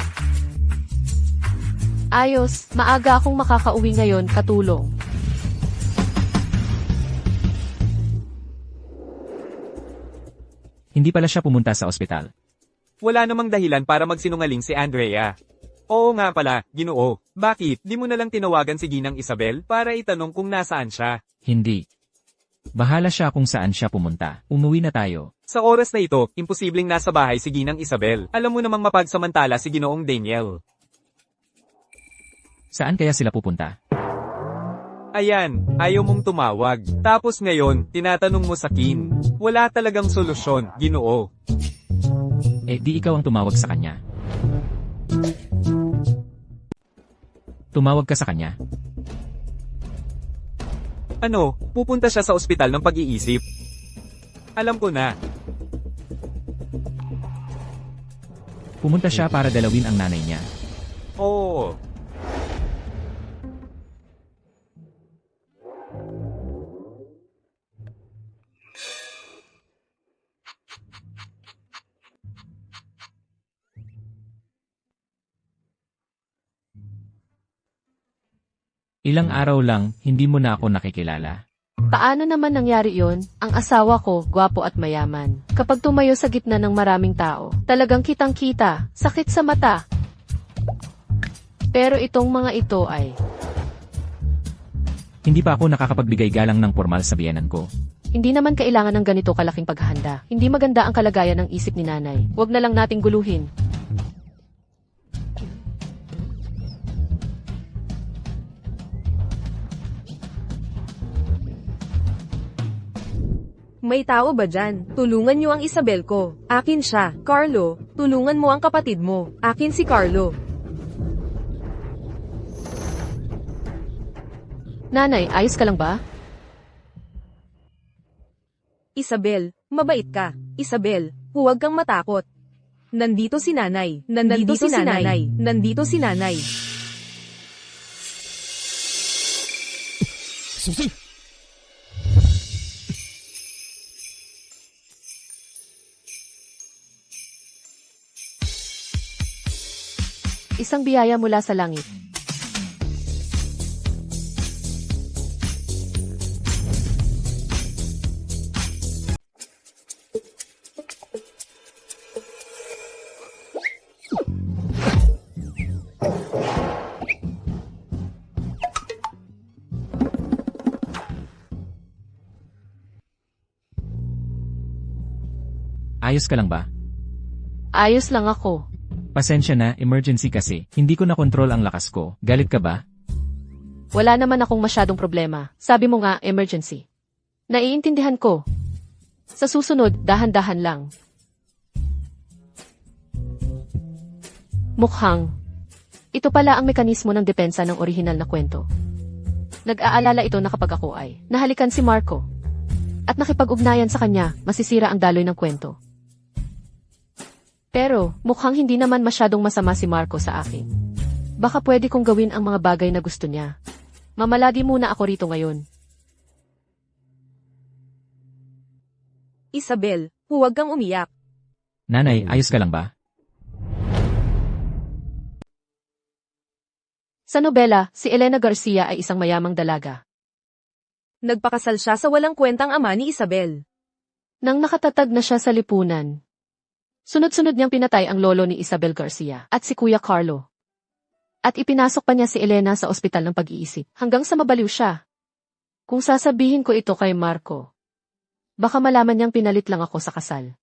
Ayos, maaga akong makakauwi ngayon, katulong. Hindi pala siya pumunta sa ospital. Wala namang dahilan para magsinungaling si Andrea. Oo nga pala, Ginoo. Bakit, di mo nalang tinawagan si Ginang Isabel para itanong kung nasaan siya? Hindi. Bahala siya kung saan siya pumunta. Umuwi na tayo. Sa oras na ito, imposibleng nasa bahay si Ginang Isabel. Alam mo namang mapagsamantala si Ginoong Daniel. Saan kaya sila pupunta? Ayan, ayaw mong tumawag. Tapos ngayon, tinatanong mo sa Kin. Wala talagang solusyon, Ginoo. Eh di ikaw ang tumawag sa kanya. Tumawag ka sa kanya. Ano, pupunta siya sa ospital ng pag-iisip. Alam ko na. Pumunta siya para dalawin ang nanay niya. Oo. Ilang araw lang, hindi mo na ako nakikilala. Paano naman nangyari yon? Ang asawa ko, gwapo at mayaman. Kapag tumayo sa gitna ng maraming tao, talagang kitang-kita, sakit sa mata. Pero itong mga ito ay... Hindi pa ako nakakapagbigay galang ng formal sa biyenan ko. Hindi naman kailangan ng ganito kalaking paghahanda. Hindi maganda ang kalagayan ng isip ni nanay. Huwag na lang nating guluhin. May tao ba dyan? Tulungan niyo ang Isabel ko. Akin siya. Carlo, tulungan mo ang kapatid mo. Akin si Carlo. Nanay, ayos ka lang ba? Isabel, mabait ka. Isabel, huwag kang matakot. Nandito si nanay. Nandito si nanay. Nandito si nanay. Isang biyaya mula sa langit. Ayos ka lang ba? Ayos lang ako. Pasensya na, emergency kasi. Hindi ko nakontrol ang lakas ko. Galit ka ba? Wala naman akong masyadong problema. Sabi mo nga, emergency. Naiintindihan ko. Sa susunod, dahan-dahan lang. Mukhang, ito pala ang mekanismo ng depensa ng orihinal na kwento. Nag-aalala ito na kapag ako ay nahalikan si Marco. At nakipag-ugnayan sa kanya, masisira ang daloy ng kwento. Pero, mukhang hindi naman masyadong masama si Marco sa akin. Baka pwede kong gawin ang mga bagay na gusto niya. Mamaladi muna ako rito ngayon. Isabel, huwag kang umiyak. Nanay, ayos ka lang ba? Sa nobela, si Elena Garcia ay isang mayamang dalaga. Nagpakasal siya sa walang kwentang ama ni Isabel. Nang nakatatag na siya sa lipunan, sunod-sunod niyang pinatay ang lolo ni Isabel Garcia at si Kuya Carlo. At ipinasok pa niya si Elena sa ospital ng pag-iisip hanggang sa mabaliw siya. Kung sasabihin ko ito kay Marco, baka malaman niyang pinalit lang ako sa kasal.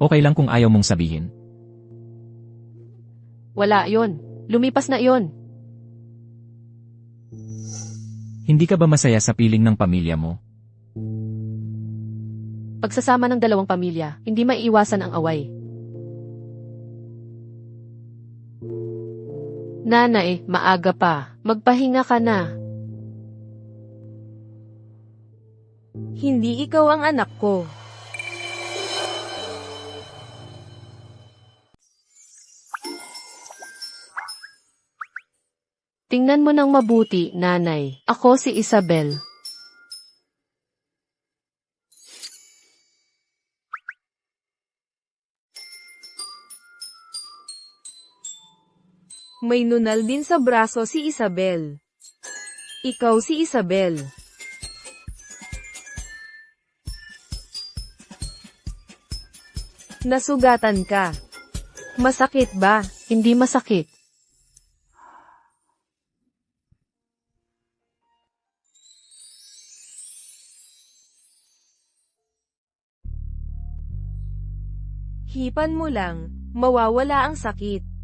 Okay lang kung ayaw mong sabihin. Wala yon. Lumipas na yon. Hindi ka ba masaya sa piling ng pamilya mo? Pagsasama ng dalawang pamilya, hindi maiiwasan ang away. Nanay, maaga pa. Magpahinga ka na. Hindi ikaw ang anak ko. Tingnan mo ng mabuti, nanay. Ako si Isabel. May nunal din sa braso si Isabel. Ikaw si Isabel. Nasugatan ka. Masakit ba? Hindi masakit. Hipan mo lang, mawawala ang sakit.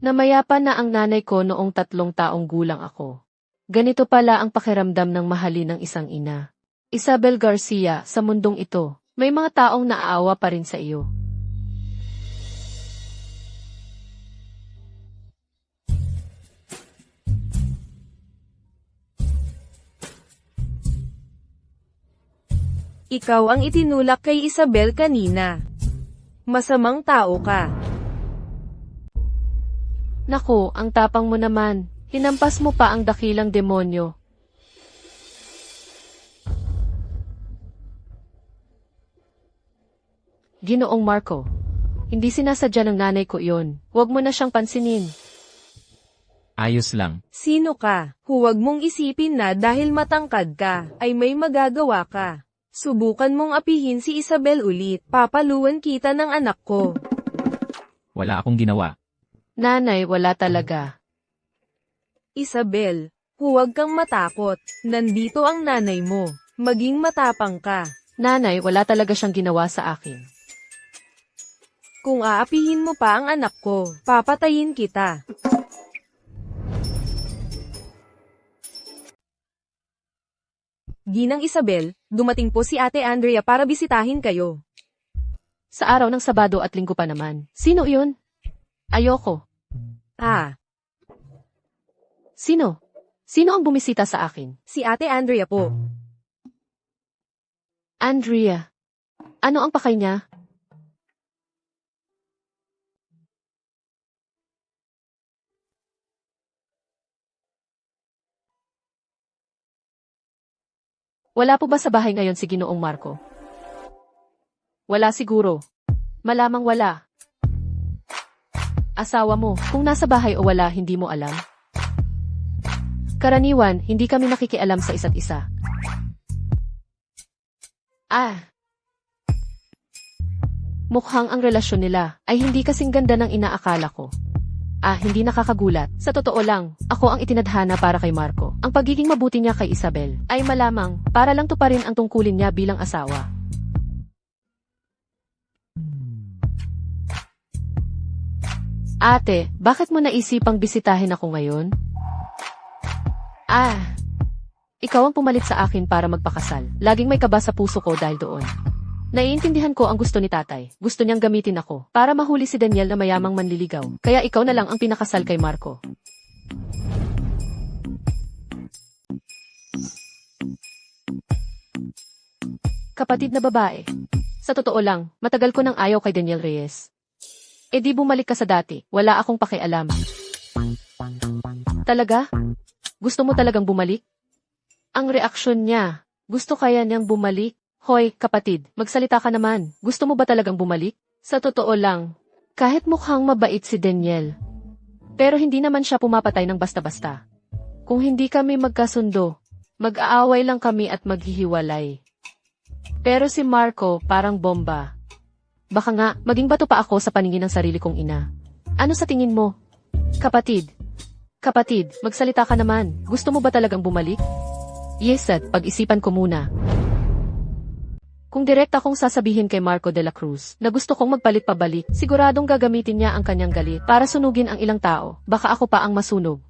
Namayapa na ang nanay ko noong 3 taong gulang ako. Ganito pala ang pakiramdam ng mahalin ng isang ina. Isabel Garcia, sa mundong ito, may mga taong naaawa pa rin sa iyo. Ikaw ang itinulak kay Isabel kanina. Masamang tao ka. Naku, ang tapang mo naman. Hinampas mo pa ang dakilang demonyo. Ginoong Marco, hindi sinasadya ng nanay ko iyon. Huwag mo na siyang pansinin. Ayos lang. Sino ka? Huwag mong isipin na dahil matangkad ka, ay may magagawa ka. Subukan mong apihin si Isabel ulit. Papaluan kita ng anak ko. Wala akong ginawa. Nanay, wala talaga. Isabel, huwag kang matakot. Nandito ang nanay mo. Maging matapang ka. Nanay, wala talaga siyang ginawa sa akin. Kung aapihin mo pa ang anak ko, papatayin kita. Ginang Isabel, dumating po si Ate Andrea para bisitahin kayo. Sa araw ng Sabado at Linggo pa naman. Sino iyon? Ayoko. Ah, Sino? Sino ang bumisita sa akin? si Ate Andrea po. Andrea. Ano ang pakay niya? Wala po ba sa bahay ngayon si Ginoong Marco? Wala siguro. Malamang wala. Asawa mo, kung nasa bahay o wala, hindi mo alam. Karaniwan, hindi kami nakikialam sa isa't isa. Mukhang ang relasyon nila ay hindi kasing ganda ng inaakala ko. Hindi nakakagulat. Sa totoo lang, ako ang itinadhana para kay Marco. Ang pagiging mabuti niya kay Isabel ay malamang para lang tuparin ang tungkulin niya bilang asawa. Ate, bakit mo naisipang bisitahin ako ngayon? Ikaw ang pumalit sa akin para magpakasal. Laging may kaba sa puso ko dahil doon. Naiintindihan ko ang gusto ni tatay. Gusto niyang gamitin ako para mahuli si Daniel na mayamang manliligaw. Kaya ikaw na lang ang pinakasal kay Marco. Kapatid na babae. Sa totoo lang, matagal ko nang ayaw kay Daniel Reyes. Di bumalik ka sa dati. Wala akong pakialam. Talaga? Gusto mo talagang bumalik? Ang reaksyon niya. Gusto kaya niyang bumalik? Hoy, kapatid, magsalita ka naman. Gusto mo ba talagang bumalik? Sa totoo lang, kahit mukhang mabait si Daniel, pero hindi naman siya pumapatay ng basta-basta. Kung hindi kami magkasundo, mag-aaway lang kami at maghihiwalay. Pero si Marco parang bomba. Baka nga, maging bato pa ako sa paningin ng sarili kong ina. Ano sa tingin mo? Kapatid, magsalita ka naman. Gusto mo ba talagang bumalik? Yes, at pag-isipan ko muna. Kung direkta kong sasabihin kay Marco de la Cruz na gusto kong magpalit pabalik, siguradong gagamitin niya ang kanyang galit para sunugin ang ilang tao. Baka ako pa ang masunog.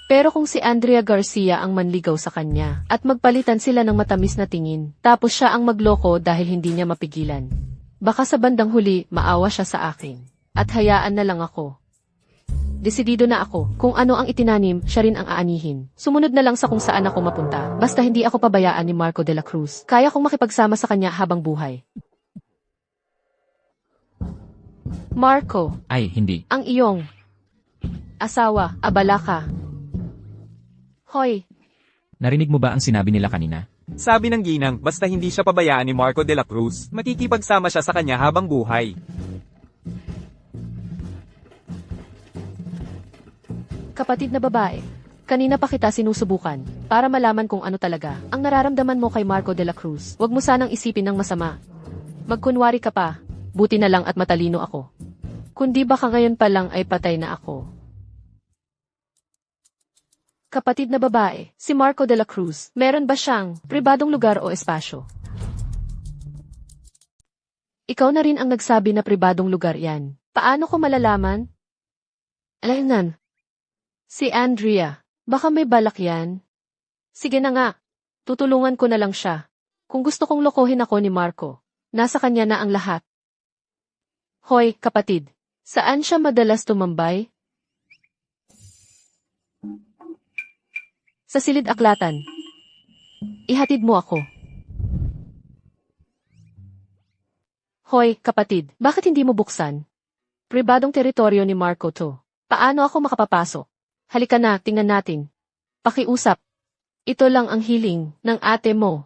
Pero kung si Andrea Garcia ang manligaw sa kanya at magpalitan sila ng matamis na tingin, tapos siya ang magloko dahil hindi niya mapigilan, baka sa bandang huli maawa siya sa akin at hayaan na lang ako. Desidido na ako. Kung ano ang itinanim, siya rin ang aanihin. Sumunod na lang sa kung saan ako mapunta. Basta hindi ako pabayaan ni Marco de la Cruz. Kaya kong makipagsama sa kanya habang buhay. Marco, Ay, hindi. ang iyong asawa, abala ka. Hoy, Narinig mo ba ang sinabi nila kanina? Sabi ng ginang, basta hindi siya pabayaan ni Marco de la Cruz, makikipagsama siya sa kanya habang buhay. kapatid na babae, kanina pa kita sinusubukan para malaman kung ano talaga ang nararamdaman mo kay Marco de la Cruz. Huwag mo sanang isipin ng masama. Magkunwari ka pa, buti na lang at matalino ako. Kundi baka ngayon pa lang ay patay na ako. Kapatid na babae, si Marco de la Cruz, meron ba siyang pribadong lugar o espasyo? Ikaw na rin ang nagsabi na pribadong lugar yan. Paano ko malalaman? Alaynan. Si Andrea, baka may balak yan. Sige na nga, tutulungan ko na lang siya. Kung gusto kong lokohin ako ni Marco, nasa kanya na ang lahat. Hoy, kapatid, saan siya madalas tumambay? Sa silid aklatan. Ihatid mo ako. Hoy, kapatid, bakit hindi mo buksan? Pribadong teritoryo ni Marco to. Paano ako makapapasok? Halika na, tingnan natin. Pakiusap. Ito lang ang hiling ng ate mo.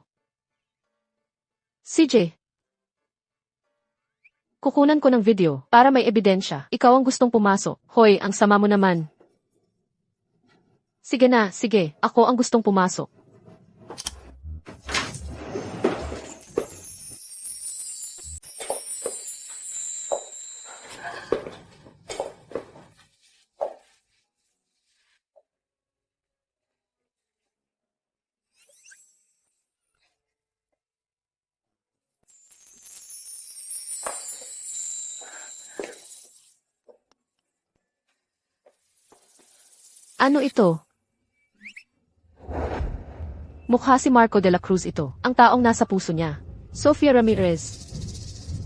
CJ. Kukunan ko ng video para may ebidensya. Ikaw ang gustong pumasok. Hoy, ang sama mo naman. Sige na, sige. Ako ang gustong pumasok. Ano ito? Mukha si Marco de la Cruz ito, ang taong nasa puso niya. Sofia Ramirez.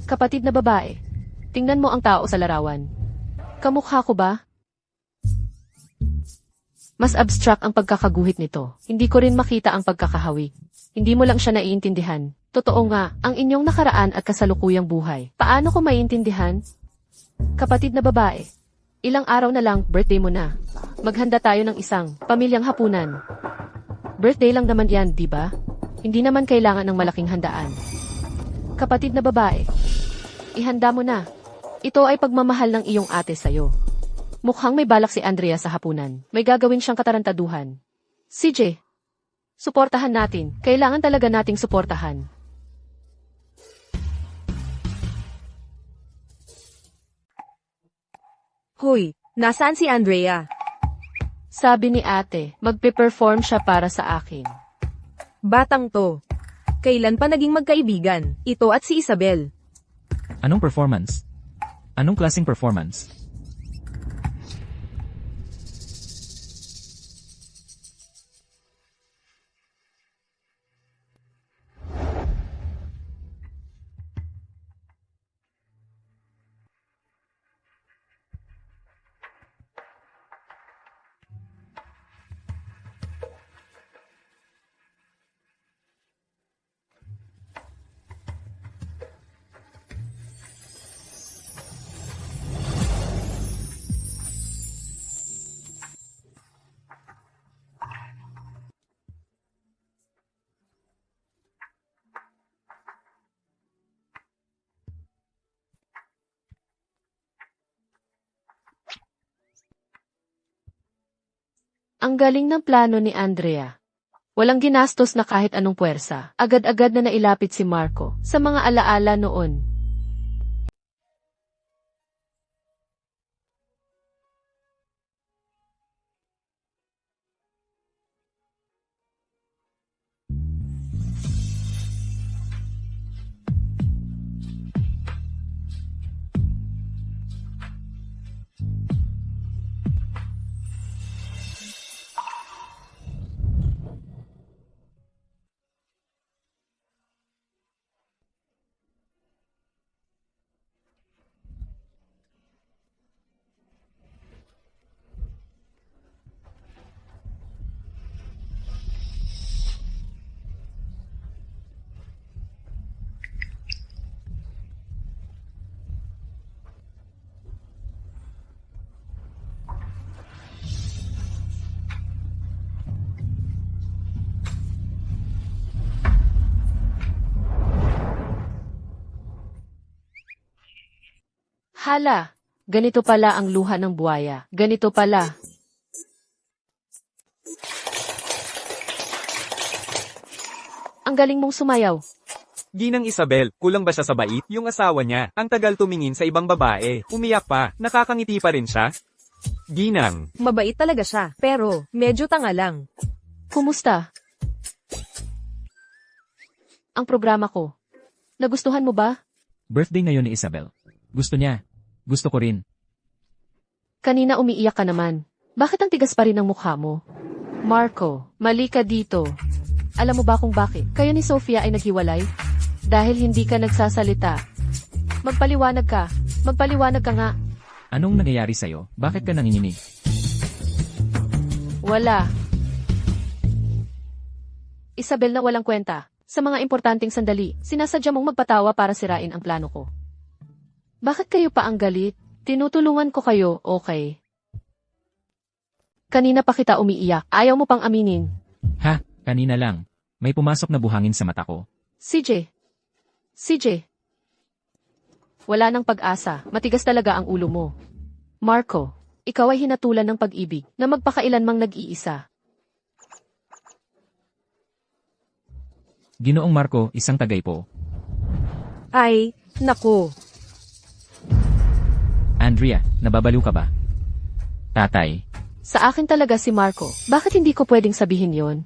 Kapatid na babae. Tingnan mo ang tao sa larawan. Kamukha ko ba? Mas abstract ang pagkakaguhit nito. Hindi ko rin makita ang pagkakahawig. Hindi mo lang siya naiintindihan. Totoo nga, ang inyong nakaraan at kasalukuyang buhay. Paano ko maiintindihan? Kapatid na babae. Ilang araw na lang, birthday mo na. Maghanda tayo ng isang pamilyang hapunan. Birthday lang naman yan, di ba? Hindi naman kailangan ng malaking handaan. Kapatid na babae. Ihanda mo na. Ito ay pagmamahal ng iyong ate sa'yo. Mukhang may balak si Andrea sa hapunan. May gagawin siyang katarantaduhan. CJ, suportahan natin. Kailangan talaga nating suportahan. Hoy, nasaan si Andrea? Sabi ni ate, magpe-perform siya para sa akin. Batang to. Kailan pa naging magkaibigan? Ito at si Isabel. Anong performance? Anong klaseng performance? Ang galing ng plano ni Andrea. Walang ginastos na kahit anong puwersa. Agad-agad na nailapit si Marco sa mga alaala noon. Hala, ganito pala ang luha ng buwaya. Ganito pala. Ang galing mong sumayaw. Ginang Isabel, kulang ba siya sa bait? Yung asawa niya, ang tagal tumingin sa ibang babae. Umiyak pa, nakakangiti pa rin siya. Ginang, Mabait talaga siya, pero medyo tanga lang. Kumusta? Ang programa ko. Nagustuhan mo ba? Birthday ngayon ni Isabel. Gusto niya. Gusto ko rin. Kanina umiiyak ka naman. Bakit ang tigas pa rin ang mukha mo? Marco, mali ka dito. Alam mo ba kung bakit? Kayo ni Sofia ay naghiwalay? Dahil hindi ka nagsasalita. Magpaliwanag ka. Magpaliwanag ka nga. Anong nangyayari sa'yo? Bakit ka nanginginig? Wala. Isabel na walang kwenta. Sa mga importanteng sandali, sinasadya mong magpatawa para sirain ang plano ko. Bakit kayo pa ang galit? Tinutulungan ko kayo, okay? Kanina pa kita umiiyak. Ayaw mo pang aminin. Ha? Kanina lang. May pumasok na buhangin sa mata ko. CJ. CJ. Wala nang pag-asa. Matigas talaga ang ulo mo. Marco, ikaw ay hinatulan ng pag-ibig na magpakailanmang nag-iisa. Ginoong Marco, isang tagay po. Ay, naku. Andrea, nababaliw ka ba? Tatay, Sa akin talaga si Marco. Bakit hindi ko pwedeng sabihin yon?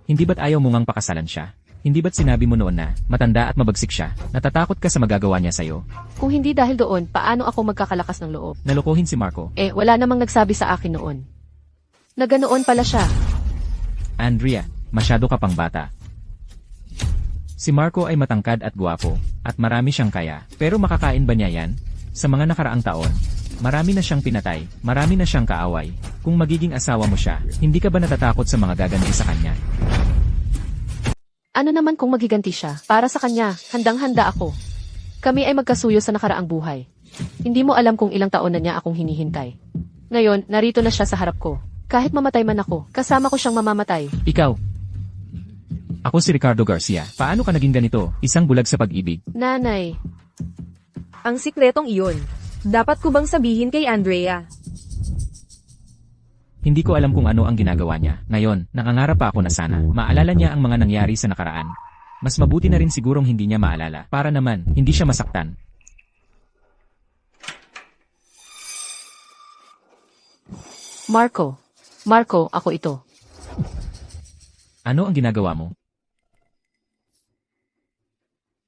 hindi ba't ayaw mo ngang pakasalan siya? Hindi ba't sinabi mo noon na matanda at mabagsik siya? Natatakot ka sa magagawa niya sa'yo? Kung hindi dahil doon, paano ako magkakalakas ng loob? Nalokohin si Marco. Wala namang nagsabi sa akin noon. Na ganoon pala siya. Andrea, masyado ka pang bata. Si Marco ay matangkad at gwapo, at marami siyang kaya. Pero makakain ba niya yan? Sa mga nakaraang taon, marami na siyang pinatay, marami na siyang kaaway. Kung magiging asawa mo siya, hindi ka ba natatakot sa mga gaganti sa kanya? Ano naman kung magiganti siya? Para sa kanya, handang-handa ako. Kami ay magkasuyo sa nakaraang buhay. Hindi mo alam kung ilang taon na niya akong hinihintay. Ngayon, narito na siya sa harap ko. Kahit mamatay man ako, kasama ko siyang mamamatay. Ikaw. Ako si Ricardo Garcia. Paano ka naging ganito? Isang bulag sa pag-ibig. Nanay, Ang sikretong iyon. Dapat ko bang sabihin kay Andrea? Hindi ko alam kung ano ang ginagawa niya. Ngayon, nakangarap pa ako na sana maalala niya ang mga nangyari sa nakaraan. Mas mabuti na rin sigurong hindi niya maalala. Para naman, hindi siya masaktan. Marco, ako ito. Ano ang ginagawa mo?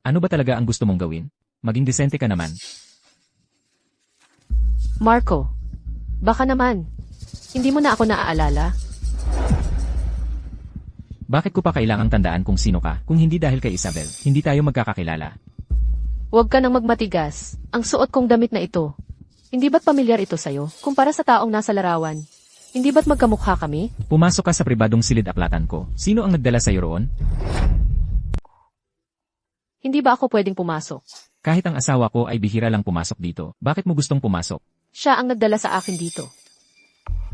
Ano ba talaga ang gusto mong gawin? Maging disente ka naman. Marco, baka naman. Hindi mo na ako naaalala? Bakit ko pa kailangang tandaan kung sino ka? Kung hindi dahil kay Isabel, hindi tayo magkakakilala. Huwag ka nang magmatigas. Ang suot kong damit na ito. Hindi ba't pamilyar ito sa'yo? Kumpara sa taong nasa larawan. Hindi ba't magkamukha kami? Pumasok ka sa pribadong silid-aklatan ko. Sino ang nagdala sa'yo roon? Hindi ba ako pwedeng pumasok? Kahit ang asawa ko ay bihira lang pumasok dito. Bakit mo gustong pumasok? Siya ang nagdala sa akin dito.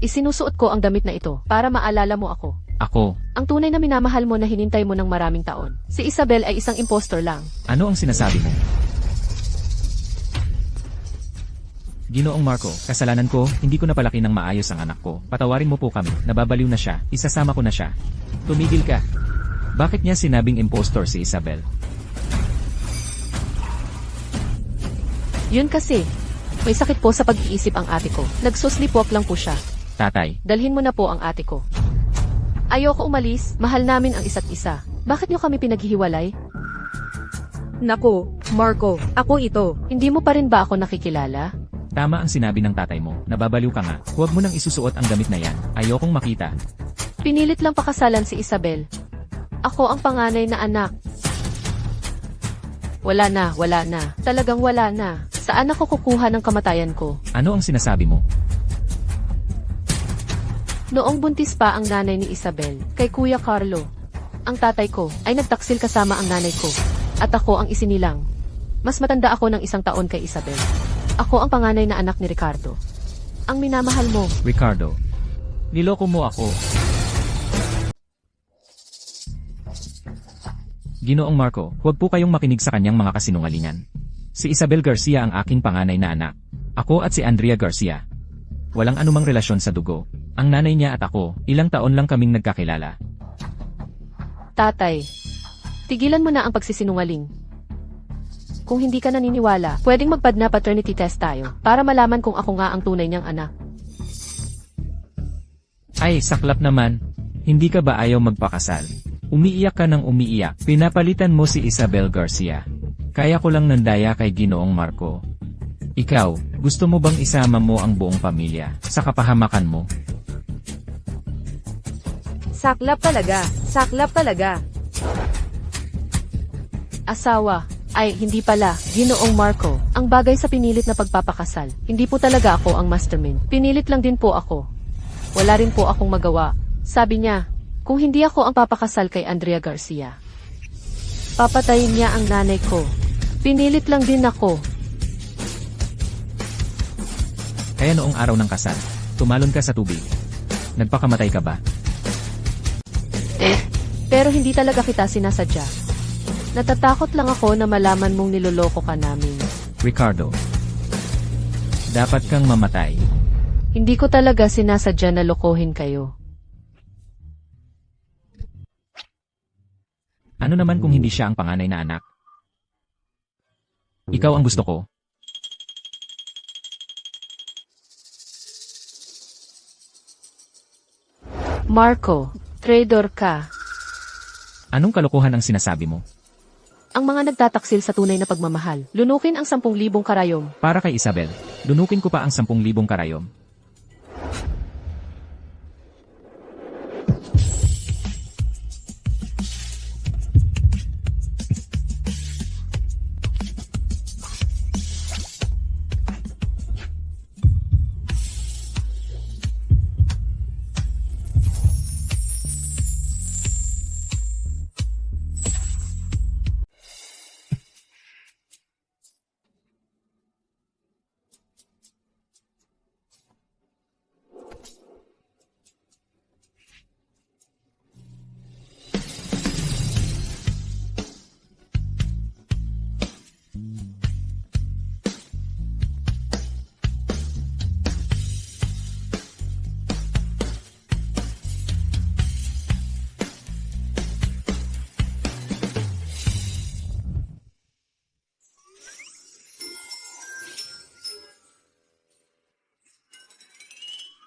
Isinusuot ko ang damit na ito para maalala mo ako. Ako. Ang tunay na minamahal mo na hinintay mo ng maraming taon. Si Isabel ay isang impostor lang. Ano ang sinasabi mo? Ginoong Marco, kasalanan ko, hindi ko napalaki ng maayos ang anak ko. Patawarin mo po kami, nababaliw na siya, isasama ko na siya. Tumigil ka. Bakit niya sinabing impostor si Isabel? Yun kasi, may sakit po sa pag-iisip ang ate ko. Nagsuslipwalk lang po siya. Tatay, Dalhin mo na po ang ate ko. Ayoko umalis, mahal namin ang isa't isa. Bakit niyo kami pinaghihiwalay? Nako, Marco, ako ito. Hindi mo pa rin ba ako nakikilala? tama ang sinabi ng tatay mo, nababaliw ka nga. Huwag mo nang isusuot ang damit na yan, ayokong makita. Pinilit lang pakasalan si Isabel. Ako ang panganay na anak. Wala na. Talagang wala na. Saan ako kukuha ng kamatayan ko? Ano ang sinasabi mo? Noong buntis pa ang nanay ni Isabel, kay Kuya Carlo, ang tatay ko ay nagtaksil kasama ang nanay ko, at ako ang isinilang. Mas matanda ako ng 1 taon kay Isabel. Ako ang panganay na anak ni Ricardo. Ang minamahal mo. Ricardo, niloko mo ako. Ginoong Marco, huwag po kayong makinig sa kanyang mga kasinungalingan. Si Isabel Garcia ang aking panganay na anak. Ako at si Andrea Garcia. Walang anumang relasyon sa dugo. Ang nanay niya at ako, ilang taon lang kaming nagkakilala. Tatay, tigilan mo na ang pagsisinungaling. Kung hindi ka naniniwala, pwedeng magpadna paternity test tayo para malaman kung ako nga ang tunay niyang anak. Ay, saklap naman. Hindi ka ba ayaw magpakasal? Umiiyak ka ng umiiyak. Pinapalitan mo si Isabel Garcia. Kaya ko lang nandaya kay Ginoong Marco. Ikaw, gusto mo bang isama mo ang buong pamilya sa kapahamakan mo? Saklap talaga. Asawa. Ay, hindi pala. Ginoong Marco. Ang bagay sa pinilit na pagpapakasal. Hindi po talaga ako ang mastermind. Pinilit lang din po ako. Wala rin po akong magawa. Sabi niya, kung hindi ako ang papakasal kay Andrea Garcia, papatayin niya ang nanay ko. Pinilit lang din ako. Kaya noong araw ng kasal, tumalon ka sa tubig. Nagpakamatay ka ba? Pero hindi talaga kita sinasadya. Natatakot lang ako na malaman mong niloloko ka namin. Ricardo, dapat kang mamatay. Hindi ko talaga sinasadya na lokohin kayo. Ano naman kung hindi siya ang panganay na anak? Ikaw ang gusto ko. Marco, traitor ka. Anong kalokohan ang sinasabi mo? Ang mga nagtataksil sa tunay na pagmamahal, lunukin ang 10,000 karayom. Para kay Isabel, lunukin ko pa ang 10,000 karayom.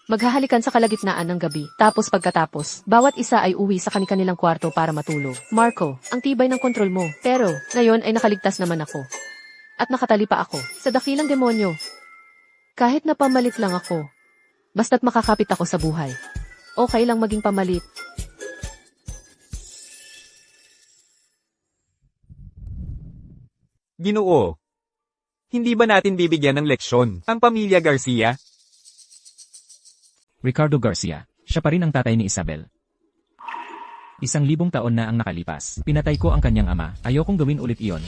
Maghahalikan sa kalagitnaan ng gabi. Tapos pagkatapos, bawat isa ay uwi sa kanilang kwarto para matulog. Marco, ang tibay ng kontrol mo. Pero, ngayon ay nakaligtas naman ako. At nakatali pa ako sa dakilang demonyo. Kahit na pamalit lang ako. Basta't makakapit ako sa buhay. Okay lang maging pamalit. Ginoo. Hindi ba natin bibigyan ng leksyon ang pamilya Garcia? Ricardo Garcia, siya pa rin ang tatay ni Isabel. 1,000 taon na ang nakalipas. Pinatay ko ang kanyang ama. Ayokong gawin ulit iyon.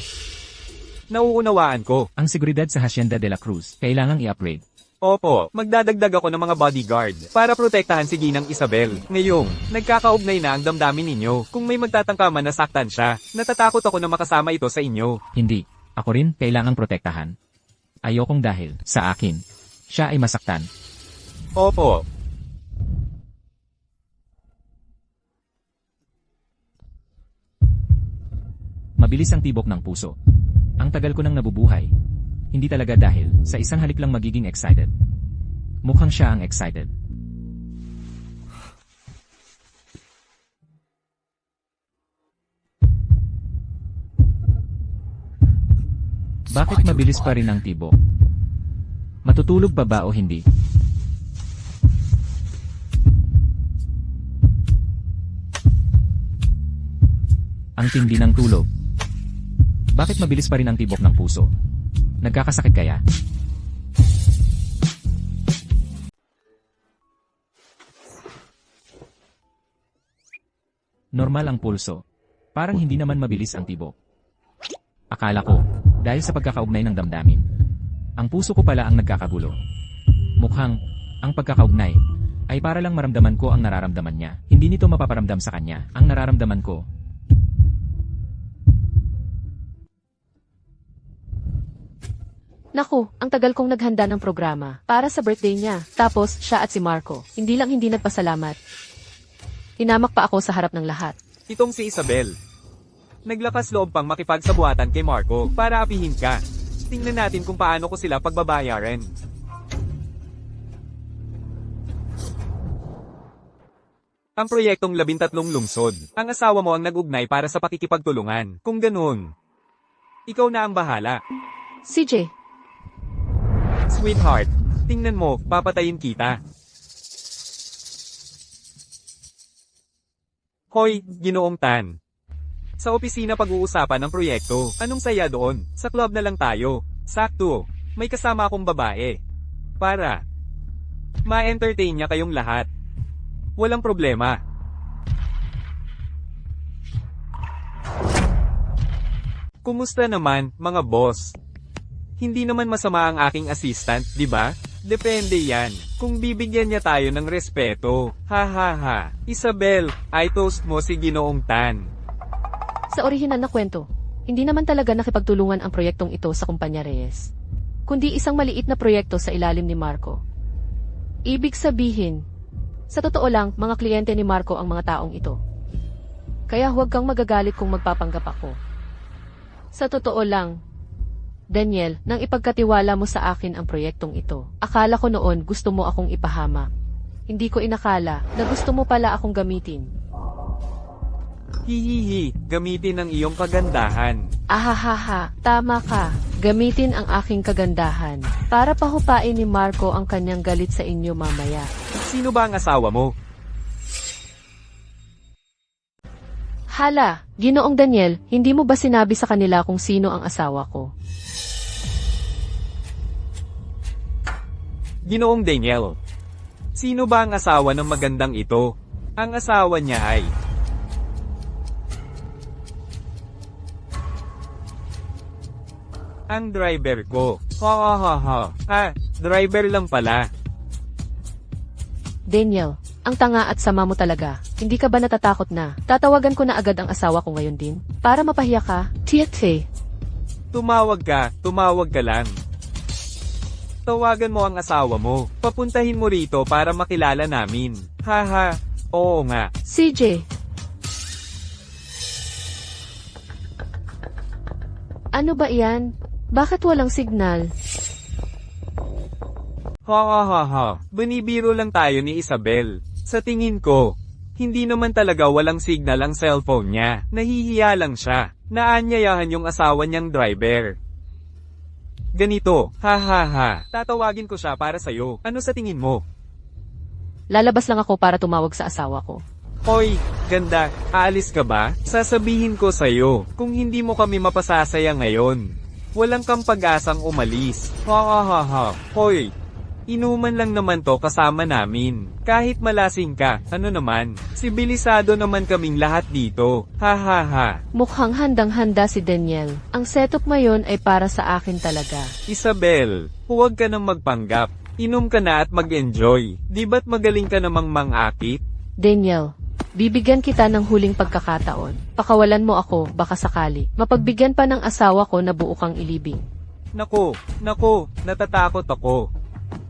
Nauunawaan ko. Ang seguridad sa Hacienda de la Cruz, kailangang i-upgrade. Opo, magdadagdag ako ng mga bodyguard para protektahan si Ginang Isabel. Ngayong, nagkakaugnay na ang damdamin ninyo. Kung may magtatangka man na saktan siya, natatakot ako na makasama ito sa inyo. Hindi. Ako rin kailangang protektahan. Ayokong dahil, sa akin, siya ay masaktan. Opo. Mabilis ang tibok ng puso. Ang tagal ko nang nabubuhay. Hindi talaga dahil, sa isang halik lang magiging excited. Mukhang siya ang excited. Bakit mabilis pa rin ang tibok? Matutulog pa ba o hindi? Ang tindi ng tulog. Bakit mabilis pa rin ang tibok ng puso? Nagkakasakit kaya? Normal ang pulso. Parang hindi naman mabilis ang tibok. Akala ko, dahil sa pagkakaugnay ng damdamin. Ang puso ko pala ang nagkakagulo. Mukhang, ang pagkakaugnay, ay para lang maramdaman ko ang nararamdaman niya. Hindi nito mapaparamdam sa kanya, ang nararamdaman ko. Naku, ang tagal kong naghanda ng programa para sa birthday niya. Tapos, siya at si Marco, hindi nagpasalamat. Hinamak pa ako sa harap ng lahat. Itong si Isabel. Naglakas loob pang makipagsabuatan kay Marco para apihin ka. Tingnan natin kung paano ko sila pagbabayaran. Ang proyektong 13 lungsod. Ang asawa mo ang nag-ugnay para sa pakikipagtulungan. Kung ganoon, ikaw na ang bahala. CJ, Sweetheart, tingnan mo, papatayin kita. Hoy, Ginoong Tan. Sa opisina pag-uusapan ng proyekto, anong saya doon? Sa club na lang tayo. Sakto, may kasama akong babae. Para ma-entertain niya kayong lahat. Walang problema. Kumusta naman, mga boss? Hindi naman masama ang aking assistant, di ba? Depende yan. Kung bibigyan niya tayo ng respeto. Ha ha ha. Isabel, ay toast mo si Ginoong Tan. sa orihinal na kwento, hindi naman talaga nakipagtulungan ang proyektong ito sa kumpanya Reyes, kundi isang maliit na proyekto sa ilalim ni Marco. Ibig sabihin, sa totoo lang, mga kliyente ni Marco ang mga taong ito. Kaya huwag kang magagalit kung magpapanggap ako. Sa totoo lang, Daniel, nang ipagkatiwala mo sa akin ang proyektong ito, akala ko noon gusto mo akong ipahamak. Hindi ko inakala na gusto mo pala akong gamitin. Hihihi, gamitin ang iyong kagandahan. Ahahaha, tama ka. Gamitin ang aking kagandahan para pahupain ni Marco ang kanyang galit sa inyo mamaya. Sino ba ang asawa mo? Hala, Ginoong Daniel, hindi mo ba sinabi sa kanila kung sino ang asawa ko? Ginoong Daniel. Sino ba ang asawa ng magandang ito? Ang asawa niya ay... ang driver ko. Ha ha ha ha. Ah, driver lang pala. Daniel, ang tanga at sama mo talaga. Hindi ka ba natatakot na? Tatawagan ko na agad ang asawa ko ngayon din. Para mapahiya ka, Tiete. Tumawag ka lang. Tawagan mo ang asawa mo. Papuntahin mo rito para makilala namin. Haha, oo nga. CJ. Ano ba iyan? Bakit walang signal? Ha ha ha ha, binibiro lang tayo ni Isabel. Sa tingin ko, hindi naman talaga walang signal ang cellphone niya. Nahihiya lang siya. Naanyayahan yung asawa niyang driver. Ganito, ha ha ha, tatawagin ko siya para sa'yo. Ano sa tingin mo? Lalabas lang ako para tumawag sa asawa ko. Hoy, ganda, aalis ka ba? Sasabihin ko sa'yo, kung hindi mo kami mapasasaya ngayon, walang kang pag-asang umalis. Ha ha ha ha, hoy, inuman lang naman to kasama namin. Kahit malasing ka, ano naman, sibilisado naman kaming lahat dito. Ha ha ha. Mukhang handang-handa si Daniel. Ang setup ngayon ay para sa akin talaga. Isabel, huwag ka nang magpanggap. Inom ka na at mag-enjoy. Di ba't magaling ka namang mangakit? Daniel, bibigyan kita ng huling pagkakataon. Pakawalan mo ako, baka sakali. Mapagbigyan pa ng asawa ko na buo kang ilibing. Nako, natatakot ako.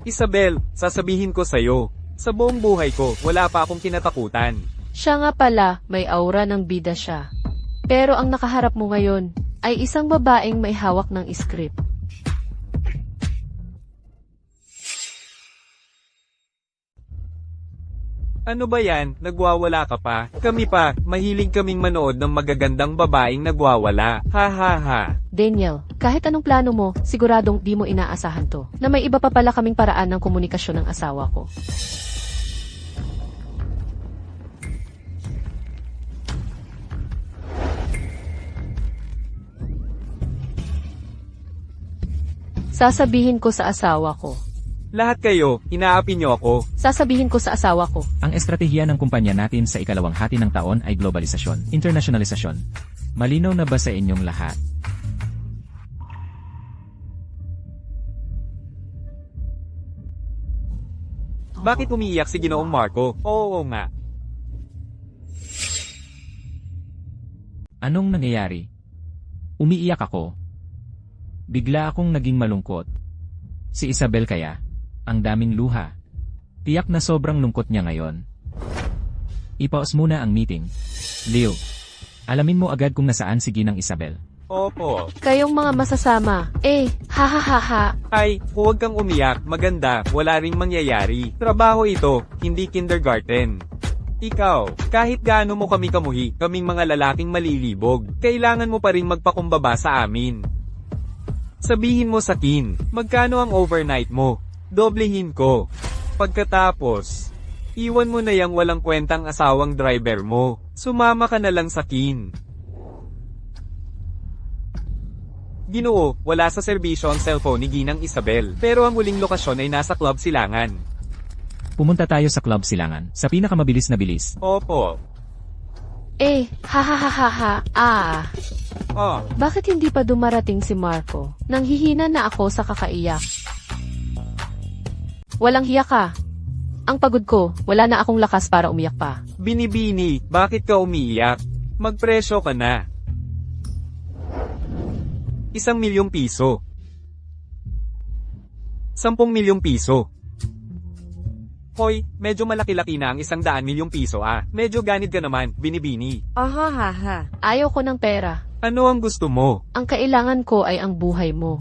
Isabel, sasabihin ko sa'yo, sa buong buhay ko, wala pa akong kinatakutan. Siya nga pala, may aura ng bida siya. Pero ang nakaharap mo ngayon, ay isang babaeng may hawak ng script. Ano ba yan, nagwawala ka pa? Kami pa, mahilig kaming manood ng magagandang babaeng nagwawala. Ha ha ha. Daniel, kahit anong plano mo, siguradong di mo inaasahan to. Na may iba pa pala kaming paraan ng komunikasyon ng asawa ko. Sasabihin ko sa asawa ko. Lahat kayo, inaapi niyo ako. Sasabihin ko sa asawa ko. Ang estratehiya ng kumpanya natin sa ikalawang hati ng taon ay globalisasyon, internationalisasyon. Malinaw na ba sa inyong lahat? Bakit umiiyak si Ginoong Marco? Oo nga. Anong nangyayari? Umiiyak ako. Bigla akong naging malungkot. Si Isabel kaya? Ang daming luha. Tiyak na sobrang lungkot niya ngayon. I-pause muna ang meeting. Leo, alamin mo agad kung nasaan si Ginang Isabel. Opo. Kayong mga masasama. Ha ha ha ha. Ay, huwag kang umiyak, maganda, wala ring mangyayari. Trabaho ito, hindi kindergarten. Ikaw, kahit gaano mo kami kamuhi, kaming mga lalaking malilibog, kailangan mo pa rin magpakumbaba sa amin. Sabihin mo sa Kin, magkano ang overnight mo? Doblehin ko. Pagkatapos, iwan mo na yang walang kwentang asawang driver mo. Sumama ka na lang sa Kin. Ginoo, wala sa serbisyo ang cellphone ni Ginang Isabel, pero ang huling lokasyon ay nasa Club Silangan. Pumunta tayo sa Club Silangan, sa pinakamabilis na bilis. Opo. Ha ha ha ha ha. Oh, Bakit hindi pa dumarating si Marco? Nanghihina na ako sa kakaiyak. Walang hiya ka. Ang pagod ko, wala na akong lakas para umiyak pa. Binibini, bakit ka umiiyak? Magpresyo ka na. 1,000,000 piso. 10,000,000 piso. Hoy, medyo malaki-laki na ang 100,000,000 piso ah. Medyo ganid ka naman, binibini. Ahahaha. Ayaw ko ng pera. Ano ang gusto mo? Ang kailangan ko ay ang buhay mo.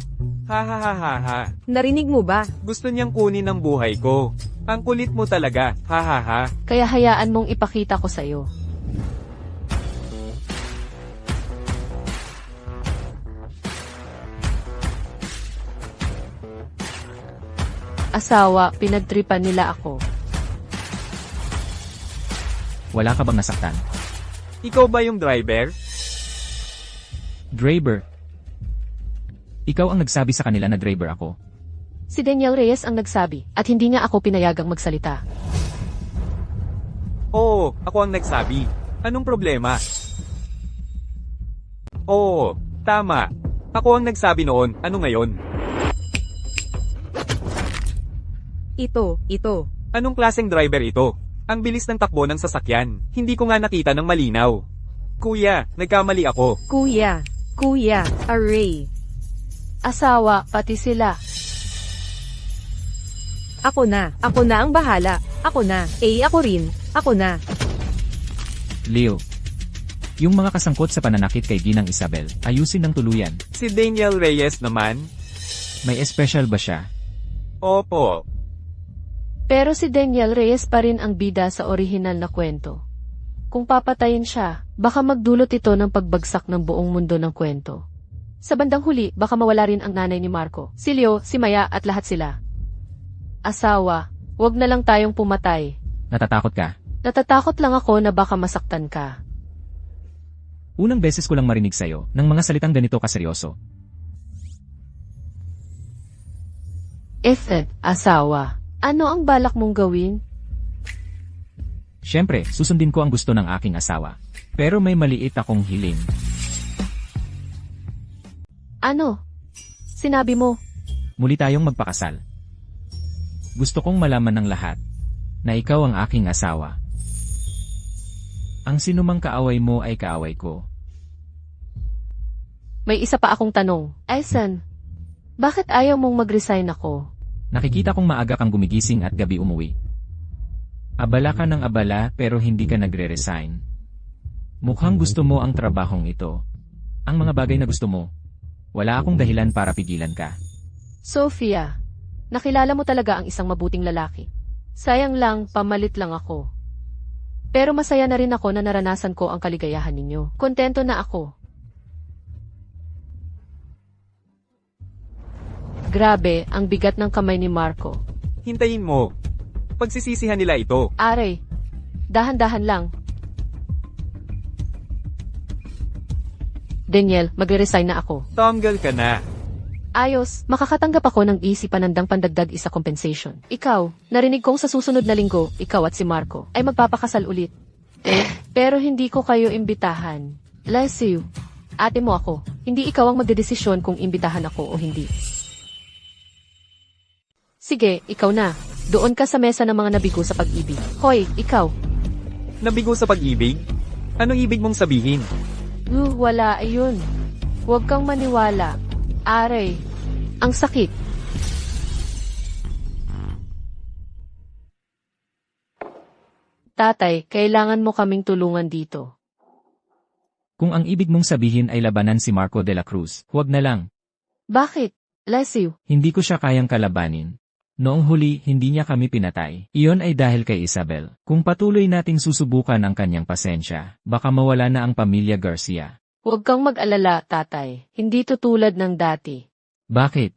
Ha ha ha ha ha. Narinig mo ba? Gusto niyang kunin ang buhay ko. Ang kulit mo talaga, ha ha ha. Kaya hayaan mong ipakita ko sa'yo. Asawa, pinagtripan nila ako. Wala ka bang nasaktan? Ikaw ba yung driver? Driver. Ikaw ang nagsabi sa kanila na driver ako. Si Daniel Reyes ang nagsabi, at hindi niya ako pinayagang magsalita. Oo, ako ang nagsabi. Anong problema? Oo, tama. Ako ang nagsabi noon, ano ngayon? Ito. Anong klaseng driver ito? Ang bilis ng takbo ng sasakyan. Hindi ko nga nakita ng malinaw. Kuya, nagkamali ako. Kuya, array. Asawa, pati sila. Ako na ang bahala. Ako na, ako rin, ako na. Leo. Yung mga kasangkot sa pananakit kay Ginang Isabel, ayusin ng tuluyan. Si Daniel Reyes naman? May espesyal ba siya? Opo. Pero si Daniel Reyes pa rin ang bida sa orihinal na kwento. Kung papatayin siya, baka magdulot ito ng pagbagsak ng buong mundo ng kwento. Sa bandang huli, baka mawala rin ang nanay ni Marco, si Leo, si Maya at lahat sila. Asawa, wag na lang tayong pumatay. Natatakot ka? Natatakot lang ako na baka masaktan ka. Unang beses ko lang marinig sa'yo ng mga salitang ganito kaseryoso. Ethan, asawa, ano ang balak mong gawin? Siyempre, susundin ko ang gusto ng aking asawa. Pero may maliit akong hiling. Ano? Sinabi mo, Muli tayong magpakasal. Gusto kong malaman ng lahat na ikaw ang aking asawa. Ang sinumang kaaway mo ay kaaway ko. may isa pa akong tanong. Ethan, bakit ayaw mong mag-resign ako? Nakikita kong maaga kang gumigising at gabi umuwi. Abala ka ng abala pero hindi ka nagre-resign. Mukhang gusto mo ang trabahong ito. Ang mga bagay na gusto mo. Wala akong dahilan para pigilan ka. Sophia, nakilala mo talaga ang isang mabuting lalaki. Sayang lang, pamalit lang ako. Pero masaya na rin ako na naranasan ko ang kaligayahan ninyo. Kontento na ako. Grabe, ang bigat ng kamay ni Marco. Hintayin mo. Pagsisisihan nila ito. Aray, dahan-dahan lang. Daniel, magre-resign na ako. Tanggal ka na. Ayos, makakatanggap ako ng easy panandang pandagdag isa compensation. Ikaw, narinig kong sa susunod na linggo, ikaw at si Marco ay magpapakasal ulit. Pero hindi ko kayo imbitahan. Bless you. Ate mo ako. Hindi ikaw ang magdedesisyon kung imbitahan ako o hindi. Sige, ikaw na. Doon ka sa mesa ng mga nabigo sa pag-ibig. Hoy, ikaw. Nabigo sa pag-ibig? Anong ibig mong sabihin? Wala, ayun. Huwag kang maniwala. Aray, ang sakit. Tatay, kailangan mo kaming tulungan dito. Kung ang ibig mong sabihin ay labanan si Marco de la Cruz, huwag na lang. Bakit? Bless you. Hindi ko siya kayang kalabanin. Noong huli, hindi niya kami pinatay. Iyon ay dahil kay Isabel. Kung patuloy nating susubukan ang kanyang pasensya, baka mawala na ang pamilya Garcia. Huwag kang mag-alala, tatay. Hindi tutulad ng dati. Bakit?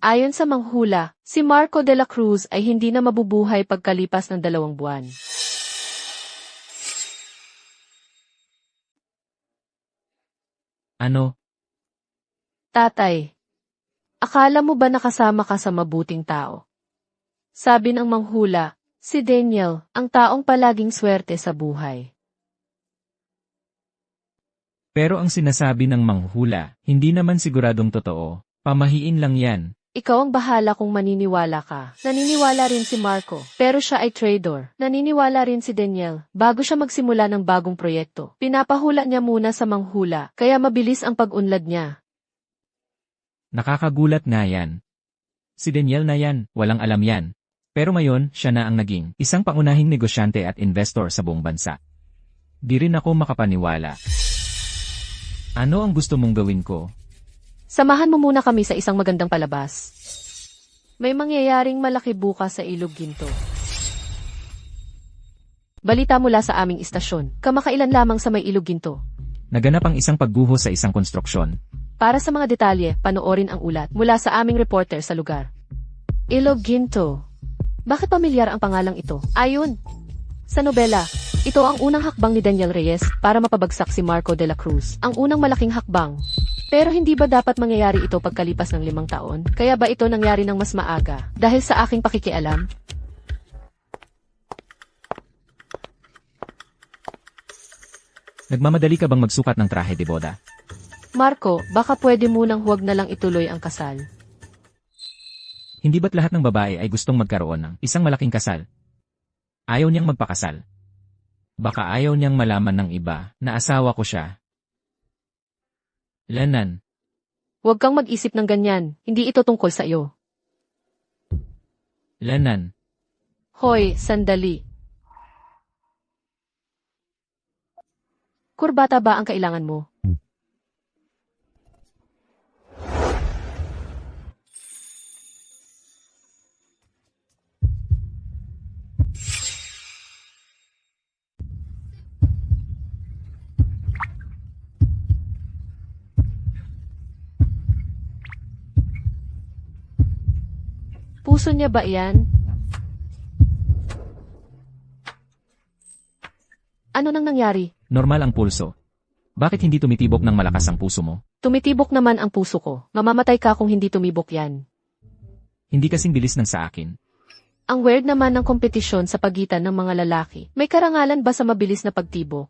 Ayon sa manghula, si Marco de la Cruz ay hindi na mabubuhay pagkalipas ng 2 buwan. Ano? Tatay, akala mo ba nakasama ka sa mabuting tao? Sabi ng manghula, si Daniel, ang taong palaging swerte sa buhay. Pero ang sinasabi ng manghula, hindi naman siguradong totoo. Pamahiin lang yan. Ikaw ang bahala kung maniniwala ka. Naniniwala rin si Marco, pero siya ay traitor. Naniniwala rin si Daniel, bago siya magsimula ng bagong proyekto. Pinapahula niya muna sa manghula, kaya mabilis ang pag-unlad niya. Nakakagulat nga yan. Si Daniel na yan, walang alam yan. Pero ngayon, siya na ang naging isang pangunahing negosyante at investor sa buong bansa. Di rin ako makapaniwala. Ano ang gusto mong gawin ko? Samahan mo muna kami sa isang magandang palabas. May mangyayaring malaki bukas sa Ilog Ginto. Balita mula sa aming istasyon, kamakailan lamang sa may Ilog Ginto. Naganap ang isang pagguho sa isang konstruksyon. Para sa mga detalye, panoorin ang ulat mula sa aming reporter sa lugar. Ilog Ginto. Bakit pamilyar ang pangalang ito? Ayun! Sa nobela, ito ang unang hakbang ni Daniel Reyes para mapabagsak si Marco de la Cruz. Ang unang malaking hakbang. Pero hindi ba dapat mangyayari ito pagkalipas ng 5 taon? Kaya ba ito nangyari ng mas maaga? Dahil sa aking pakikialam? Nagmamadali ka bang magsukat ng trahe de boda? Marco, baka pwede munang huwag na lang ituloy ang kasal. Hindi ba't lahat ng babae ay gustong magkaroon ng isang malaking kasal? Ayaw niyang magpakasal. Baka ayaw niyang malaman ng iba na asawa ko siya. Lanan. Huwag kang mag-isip ng ganyan, hindi ito tungkol sa iyo. Lanan. Hoy, sandali. Kurbata ba ang kailangan mo? Puso niya ba yan? Ano nang nangyari? Normal ang pulso. Bakit hindi tumitibok ng malakas ang puso mo? Tumitibok naman ang puso ko. Mamamatay ka kung hindi tumibok yan. Hindi kasing bilis ng sa akin. Ang weird naman ng kompetisyon sa pagitan ng mga lalaki. May karangalan ba sa mabilis na pagtibok?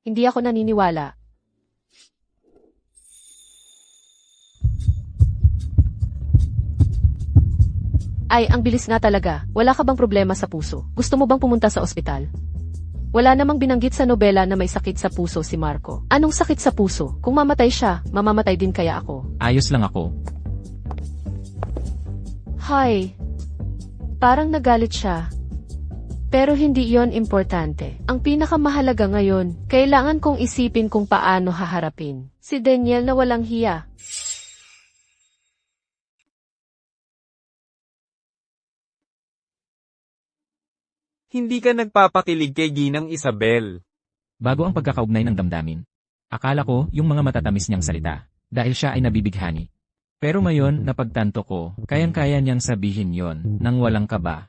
Hindi ako naniniwala. Ay, ang bilis nga talaga. Wala ka bang problema sa puso? Gusto mo bang pumunta sa ospital? Wala namang binanggit sa nobela na may sakit sa puso si Marco. Anong sakit sa puso? Kung mamatay siya, mamamatay din kaya ako. Ayos lang ako. Hi. Parang nagalit siya. Pero hindi yon importante. Ang pinakamahalaga ngayon, kailangan kong isipin kung paano haharapin si Daniel na walang hiya. Hindi ka nagpapakilig kay Ginang Isabel. Bago ang pagkakaugnay ng damdamin. Akala ko yung mga matatamis niyang salita. Dahil siya ay nabibighani. Pero ngayon, napagtanto ko, kayang-kaya niyang sabihin yon nang walang kaba.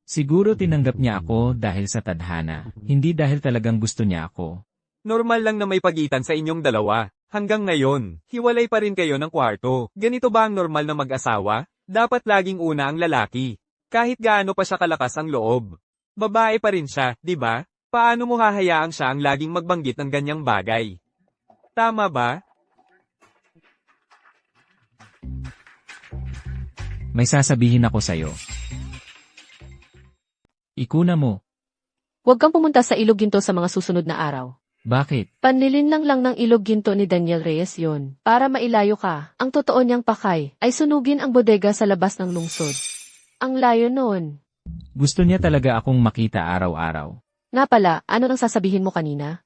Siguro tinanggap niya ako dahil sa tadhana, hindi dahil talagang gusto niya ako. Normal lang na may pagitan sa inyong dalawa. Hanggang ngayon, hiwalay pa rin kayo ng kwarto. Ganito ba ang normal na mag-asawa? Dapat laging una ang lalaki. Kahit gaano pa siya kalakas ang loob. Babae pa rin siya, di ba? Paano mo hahayaang siya ang laging magbanggit ng ganyang bagay? Tama ba? May sasabihin ako sa'yo. Ikuna mo. Huwag kang pumunta sa Ilog Ginto sa mga susunod na araw. Bakit? Panlilinlang lang ng Ilog Ginto ni Daniel Reyes yon. Para mailayo ka, ang totoo niyang pakay ay sunugin ang bodega sa labas ng lungsod. Ang layo noon. Gusto niya talaga akong makita araw-araw. Nga pala, ano nang sasabihin mo kanina?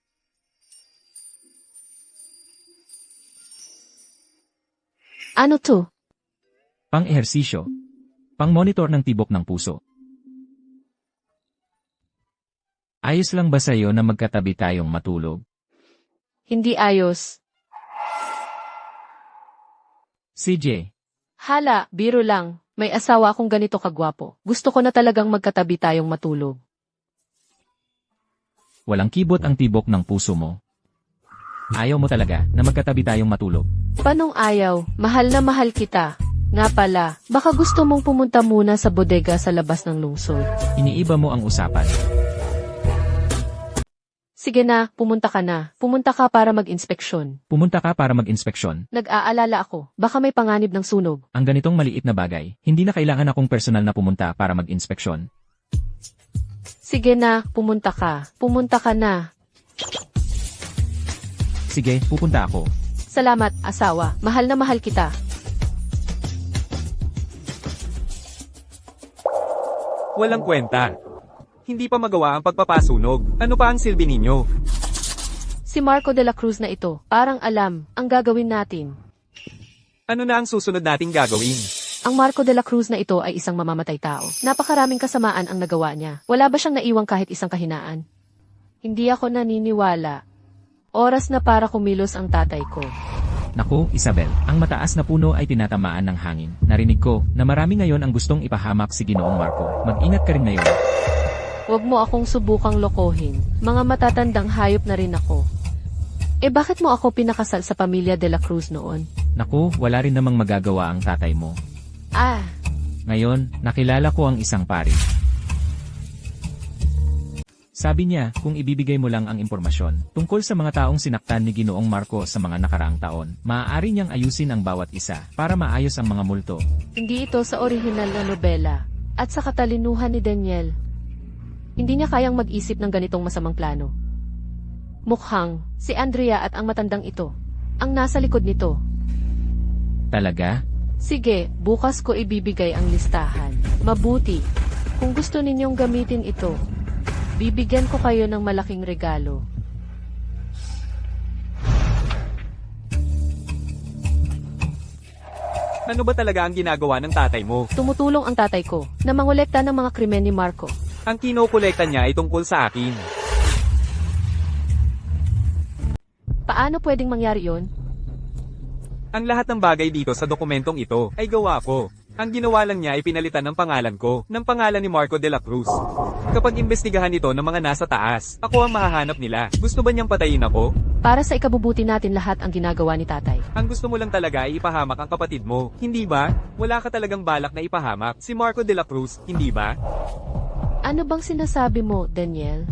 Ano to? Pang-ehersisyo. Pang-monitor ng tibok ng puso. Ayos lang ba sa'yo na magkatabi tayong matulog? Hindi ayos. CJ, Hala, biro lang. May asawa akong ganito kagwapo. Gusto ko na talagang magkatabi tayong matulog. walang kibot ang tibok ng puso mo. Ayaw mo talaga na magkatabi tayong matulog. Panong ayaw? Mahal na mahal kita. Nga pala, baka gusto mong pumunta muna sa bodega sa labas ng lungsod. Iniiba mo ang usapan. Sige na, pumunta ka na. Pumunta ka para mag-inspeksyon. Pumunta ka para mag-inspeksyon. Nag-aalala ako, baka may panganib ng sunog. Ang ganitong maliit na bagay, hindi na kailangan akong personal na pumunta para mag-inspeksyon. Sige na, pumunta ka. Pumunta ka na. Sige, pupunta ako. Salamat, asawa. Mahal na mahal kita. Walang kwenta. Hindi pa magawa ang pagpapasunog. Ano pa ang silbi ninyo? Si Marco de la Cruz na ito, parang alam, ang gagawin natin. Ano na ang susunod nating gagawin? Ang Marco de la Cruz na ito ay isang mamamatay tao. Napakaraming kasamaan ang nagawa niya. Wala ba siyang naiwang kahit isang kahinaan? Hindi ako naniniwala. Oras na para kumilos ang tatay ko. Naku, Isabel, ang mataas na puno ay tinatamaan ng hangin. Narinig ko na marami ngayon ang gustong ipahamak si Ginoong Marco. Mag-ingat ka rin ngayon. Huwag mo akong subukang lokohin. Mga matatandang hayop na rin ako. Bakit mo ako pinakasal sa pamilya de la Cruz noon? Naku, wala rin namang magagawa ang tatay mo. Ngayon, nakilala ko ang isang pari. Sabi niya, kung ibibigay mo lang ang impormasyon tungkol sa mga taong sinaktan ni Ginoong Marco sa mga nakaraang taon, maaari niyang ayusin ang bawat isa para maayos ang mga multo. Hindi ito sa orihinal na nobela. At sa katalinuhan ni Daniel, hindi niya kayang mag-isip ng ganitong masamang plano. Mukhang si Andrea at ang matandang ito ang nasa likod nito. Talaga? Sige, bukas ko ibibigay ang listahan. Mabuti. Kung gusto ninyong gamitin ito, bibigyan ko kayo ng malaking regalo. Ano ba talaga ang ginagawa ng tatay mo? Tumutulong ang tatay ko na mangolekta ng mga krimen ni Marco. Ang kinokolekta niya ay tungkol sa akin. Paano pwedeng mangyari yon? Ang lahat ng bagay dito sa dokumentong ito ay gawa ko. Ang ginawa lang niya ay pinalitan ng pangalan ko, ng pangalan ni Marco de la Cruz. Kapag imbestigahan ito ng mga nasa taas, ako ang mahahanap nila. Gusto ba niyang patayin ako? Para sa ikabubuti natin lahat ang ginagawa ni tatay. Ang gusto mo lang talaga ay ipahamak ang kapatid mo, hindi ba? Wala ka talagang balak na ipahamak si Marco de la Cruz, hindi ba? Ano bang sinasabi mo, Daniel?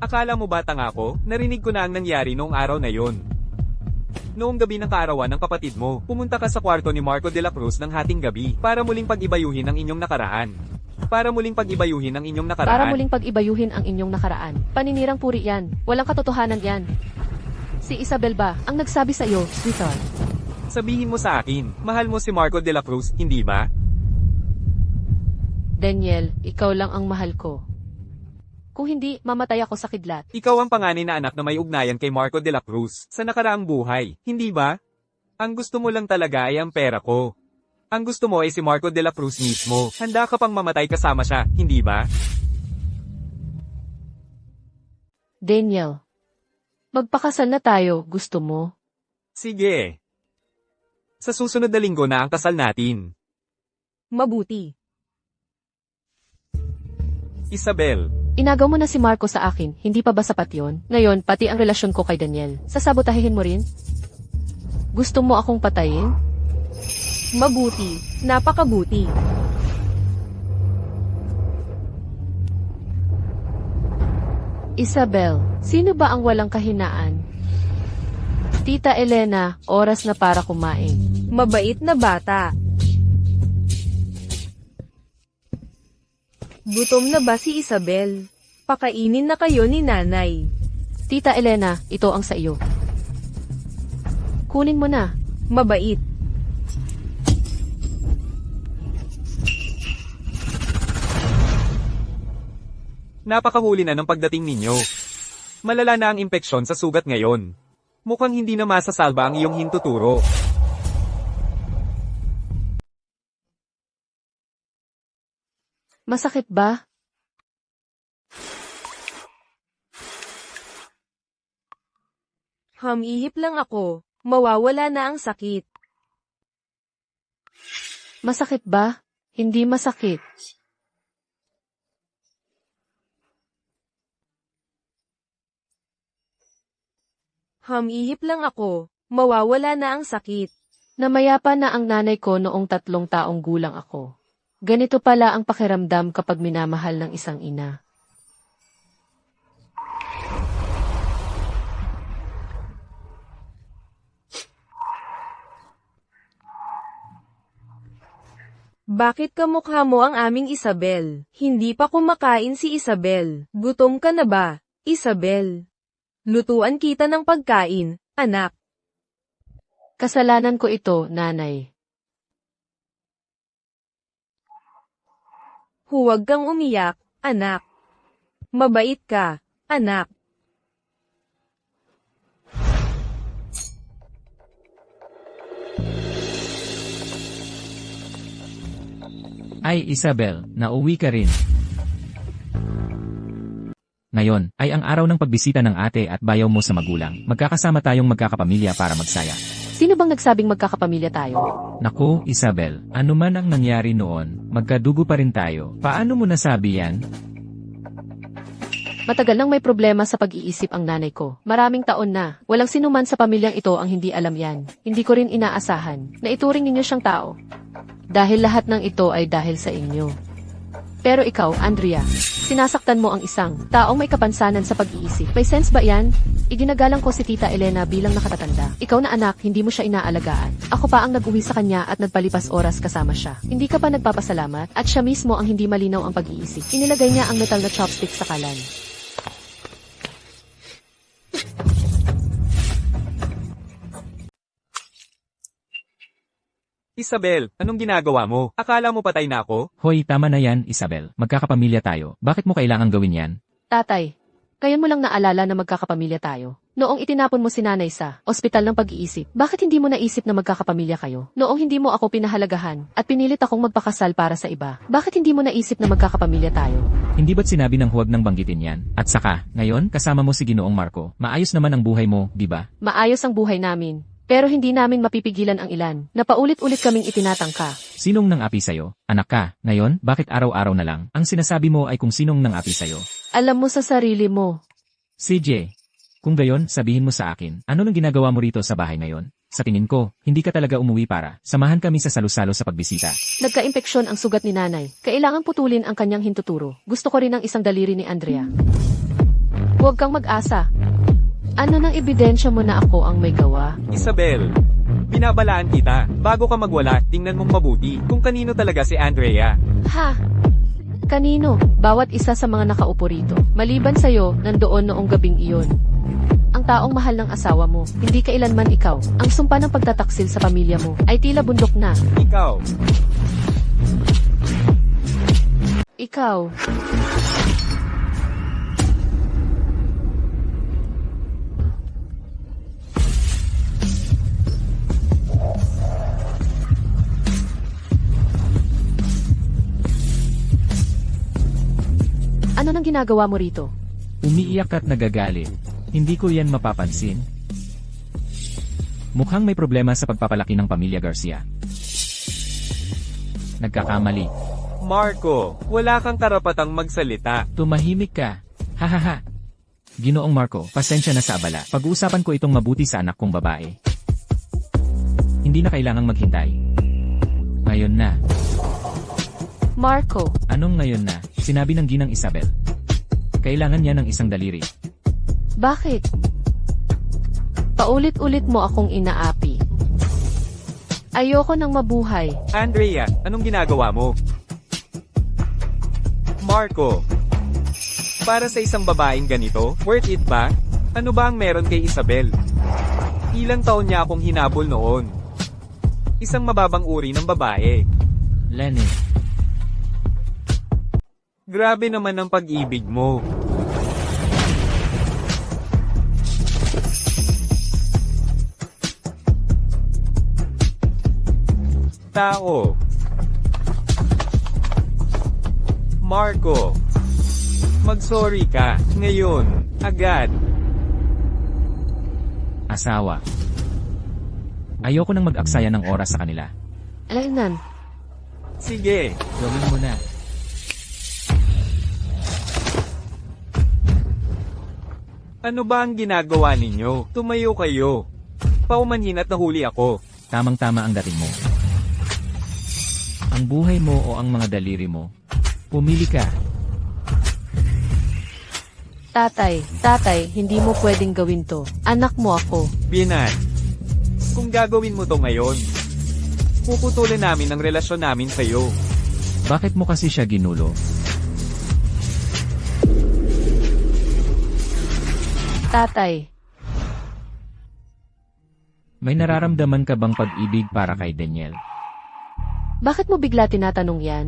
Akala mo ba tanga ako? Narinig ko na ang nangyari noong araw na yon. Noong gabi ng kaarawan ng kapatid mo, pumunta ka sa kwarto ni Marco de la Cruz ng hating gabi para muling pag-ibayuhin ang inyong nakaraan. Para muling pag-ibayuhin ang inyong nakaraan. Para muling pag-ibayuhin ang inyong nakaraan. Paninirang puri yan. Walang katotohanan yan. Si Isabel ba ang nagsabi sa iyo, sweetheart? Sabihin mo sa akin, mahal mo si Marco de la Cruz, hindi ba? Daniel, ikaw lang ang mahal ko. Kung hindi, mamatay ako sa kidlat. Ikaw ang panganay na anak na may ugnayan kay Marco de la Cruz sa nakaraang buhay, hindi ba? Ang gusto mo lang talaga ay ang pera ko. Ang gusto mo ay si Marco de la Cruz mismo. Handa ka pang mamatay kasama siya, hindi ba? Daniel, magpakasal na tayo, gusto mo? Sige. Sa susunod na linggo na ang kasal natin. Mabuti. Isabel, Inagaw mo na si Marco sa akin, hindi pa ba sapat yon? Ngayon, pati ang relasyon ko kay Daniel. Sasabotahin mo rin? Gusto mo akong patayin? Mabuti. Napakabuti. Isabel, sino ba ang walang kahinaan? Tita Elena, oras na para kumain. Mabait na bata. Gutom na ba si Isabel? Pakainin na kayo ni nanay. Tita Elena, ito ang sa iyo. Kunin mo na. Mabait. napakahuli na ng pagdating ninyo. Malala na ang impeksyon sa sugat ngayon. Mukhang hindi na masasalba ang iyong hintuturo. Masakit ba? Ihip lang ako. Mawawala na ang sakit. Masakit ba? Hindi masakit. Ihip lang ako. Mawawala na ang sakit. Namayapa na ang nanay ko noong 3 taong gulang ako. Ganito pala ang pakiramdam kapag minamahal ng isang ina. Bakit kamukha mo ang aming Isabel? Hindi pa kumakain si Isabel. Gutom ka na ba, Isabel? Lutuan kita ng pagkain, anak. Kasalanan ko ito, nanay. Huwag kang umiyak, anak. Mabait ka, anak. Ay Isabel, nauwi ka rin. Ngayon, ay ang araw ng pagbisita ng ate at bayaw mo sa magulang. Magkakasama tayong magkakapamilya para magsaya. Sino bang nagsabing magkakapamilya tayo? Naku, Isabel, ano man ang nangyari noon, magkadugo pa rin tayo. Paano mo nasabi yan? Matagal nang may problema sa pag-iisip ang nanay ko. Maraming taon na. Walang sinuman sa pamilyang ito ang hindi alam yan. Hindi ko rin inaasahan na ituring ninyo siyang tao. Dahil lahat ng ito ay dahil sa inyo. Pero ikaw, Andrea, sinasaktan mo ang isang taong may kapansanan sa pag-iisip. May sense ba yan? Iginagalang ko si Tita Elena bilang nakatatanda. Ikaw na anak, hindi mo siya inaalagaan. Ako pa ang nag-uwi sa kanya at nagpalipas oras kasama siya. Hindi ka pa nagpapasalamat at siya mismo ang hindi malinaw ang pag-iisip. Inilagay niya ang metal na chopstick sa kalan. Isabel, anong ginagawa mo? Akala mo patay na ako? Hoy, tama na yan, Isabel. Magkakapamilya tayo. Bakit mo kailangang gawin yan? Tatay, kayon mo lang naalala na magkakapamilya tayo. Noong itinapon mo si nanay sa ospital ng pag-iisip, bakit hindi mo naisip na magkakapamilya kayo? Noong hindi mo ako pinahalagahan at pinilit akong magpakasal para sa iba, bakit hindi mo naisip na magkakapamilya tayo? Hindi ba't sinabi ng huwag nang banggitin yan? At saka, ngayon, kasama mo si Ginoong Marco. Maayos naman ang buhay mo, di ba? Maayos ang buhay namin. Pero hindi namin mapipigilan ang ilan. Napaulit-ulit kaming itinatangka. Sinong nang api sa'yo? Anak ka, ngayon, bakit araw-araw na lang? Ang sinasabi mo ay kung sinong nang api sa'yo. Alam mo sa sarili mo. CJ, kung gayon, sabihin mo sa akin, ano nang ginagawa mo rito sa bahay ngayon? Sa tingin ko, hindi ka talaga umuwi para samahan kami sa salusalo sa pagbisita. Nagka-impeksyon ang sugat ni nanay. Kailangang putulin ang kanyang hintuturo. Gusto ko rin ang isang daliri ni Andrea. Huwag kang mag-asa. Ano nang ebidensya mo na ako ang may gawa? Isabel, binabalaan kita. Bago ka magwala, tingnan mong mabuti kung kanino talaga si Andrea. Ha? Kanino? Bawat isa sa mga nakaupo rito. Maliban sa'yo, nandoon noong gabing iyon. Ang taong mahal ng asawa mo, hindi kailanman ikaw. Ang sumpa ng pagtataksil sa pamilya mo ay tila bundok na. Ikaw, Ikaw. Ano nang ginagawa mo rito? Umiiyak at nagagalit. Hindi ko yan mapapansin. Mukhang may problema sa pagpapalaki ng pamilya Garcia. Nagkakamali. Marco, wala kang karapatang magsalita. Tumahimik ka. Hahaha. Ginoong Marco, pasensya na sa abala. Pag-uusapan ko itong mabuti sa anak kong babae. Hindi na kailangang maghintay. Ngayon na. Marco, Anong ngayon na? Sinabi ng ginang Isabel. Kailangan niya ng isang daliri. bakit? Paulit-ulit mo akong inaapi. Ayoko nang mabuhay. Andrea, anong ginagawa mo? Marco, para sa isang babaeng ganito, worth it ba? Ano ba ang meron kay Isabel? Ilang taon niya akong hinabol noon. Isang mababang uri ng babae. Lenny, Grabe naman ang pag-ibig mo. Tao. Marco, mag-sorry ka, ngayon, agad. asawa. Ayoko nang mag-aksaya ng oras sa kanila. Alaynan, Sige, Gawin mo na. ano ba ang ginagawa ninyo? Tumayo kayo. Paumanhin at nahuli ako. Tamang-tama ang dating mo. Ang buhay mo o ang mga daliri mo. Pumili ka. tatay, hindi mo pwedeng gawin to. Anak mo ako. Binan, kung gagawin mo to ngayon, puputulin namin ang relasyon namin sa'yo. Bakit mo kasi siya ginulo? Tatay, May nararamdaman ka bang pag-ibig para kay Daniel? bakit mo bigla tinatanong yan?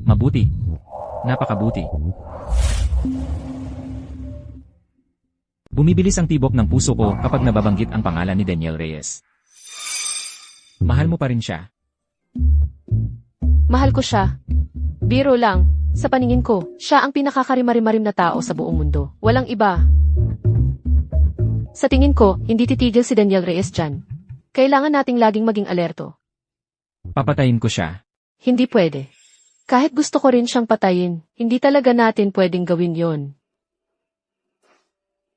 Mabuti. Napakabuti. Bumibilis ang tibok ng puso ko kapag nababanggit ang pangalan ni Daniel Reyes. Mahal mo pa rin siya. Mahal ko siya. Biro lang, sa paningin ko, siya ang pinakakarimarim na tao sa buong mundo. Walang iba. Sa tingin ko, hindi titigil si Daniel Reyes dyan. Kailangan nating laging maging alerto. Papatayin ko siya. Hindi pwede. Kahit gusto ko rin siyang patayin, hindi talaga natin pwedeng gawin yon.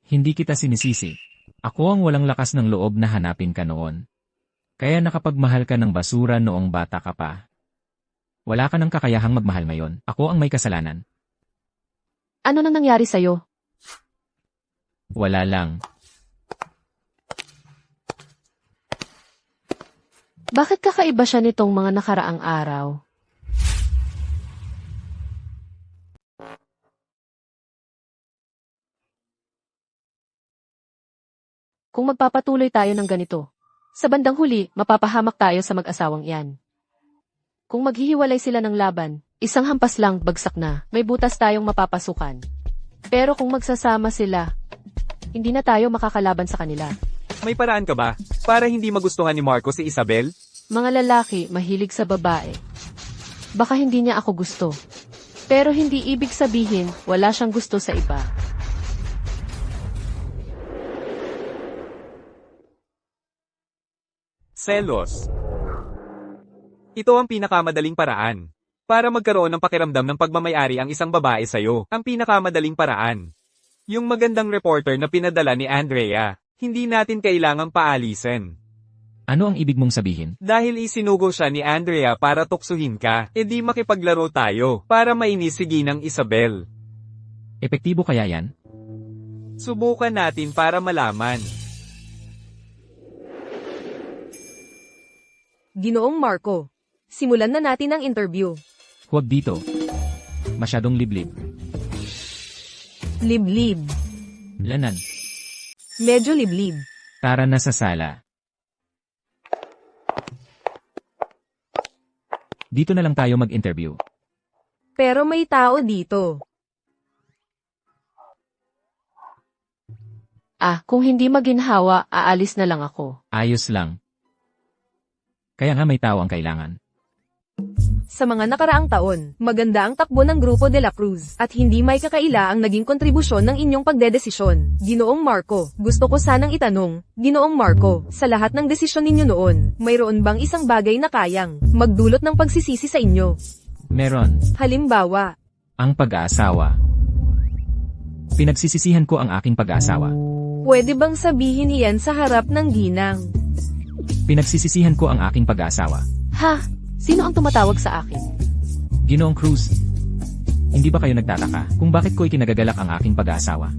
Hindi kita sinisisi. Ako ang walang lakas ng loob na hanapin ka noon. Kaya nakapagmahal ka ng basura noong bata ka pa. Wala ka ng kakayahang magmahal ngayon. Ako ang may kasalanan. Ano nang nangyari sa'yo? Wala lang. Bakit kakaiba siya nitong mga nakaraang araw? Kung magpapatuloy tayo ng ganito, sa bandang huli, mapapahamak tayo sa mag-asawang iyan. Kung maghihiwalay sila ng laban, isang hampas lang, bagsak na, may butas tayong mapapasukan. Pero kung magsasama sila, hindi na tayo makakalaban sa kanila. May paraan ka ba para hindi magustuhan ni Marco si Isabel? Mga lalaki mahilig sa babae. Baka hindi niya ako gusto. Pero hindi ibig sabihin wala siyang gusto sa iba. Selos. Ito ang pinakamadaling paraan. Para magkaroon ng pakiramdam ng pagmamayari ang isang babae sa'yo. Ang pinakamadaling paraan. Yung magandang reporter na pinadala ni Andrea. Hindi natin kailangang paalisin. Ano ang ibig mong sabihin? Dahil isinugo siya ni Andrea para tuksuhin ka, edi makipaglaro tayo, para mainis si Ginang Isabel. Epektibo kaya yan? Subukan natin para malaman. Ginoong Marco. Simulan na natin ang interview. Huwag dito. Masyadong liblib. Liblib. Lanan. Medyo liblib. Tara na sa sala. Dito na lang tayo mag-interview. Pero may tao dito. Kung hindi maginhawa, aalis na lang ako. Ayos lang. Kaya nga may tao ang kailangan. Sa mga nakaraang taon, maganda ang takbo ng Grupo de la Cruz, at hindi may kakaila ang naging kontribusyon ng inyong pagdedesisyon. Ginoong Marco, gusto ko sanang itanong, Ginoong Marco, sa lahat ng desisyon ninyo noon, mayroon bang isang bagay na kayang magdulot ng pagsisisi sa inyo? Meron. Halimbawa, Ang pag-aasawa. Pinagsisisihan ko ang aking pag-aasawa. pwede bang sabihin iyan sa harap ng ginang? Pinagsisisihan ko ang aking pag-aasawa. Ha? Sino ang tumatawag sa akin? Ginoong Cruz. Hindi ba kayo nagtataka kung bakit ko ikinagagalak ang aking pag-aasawa?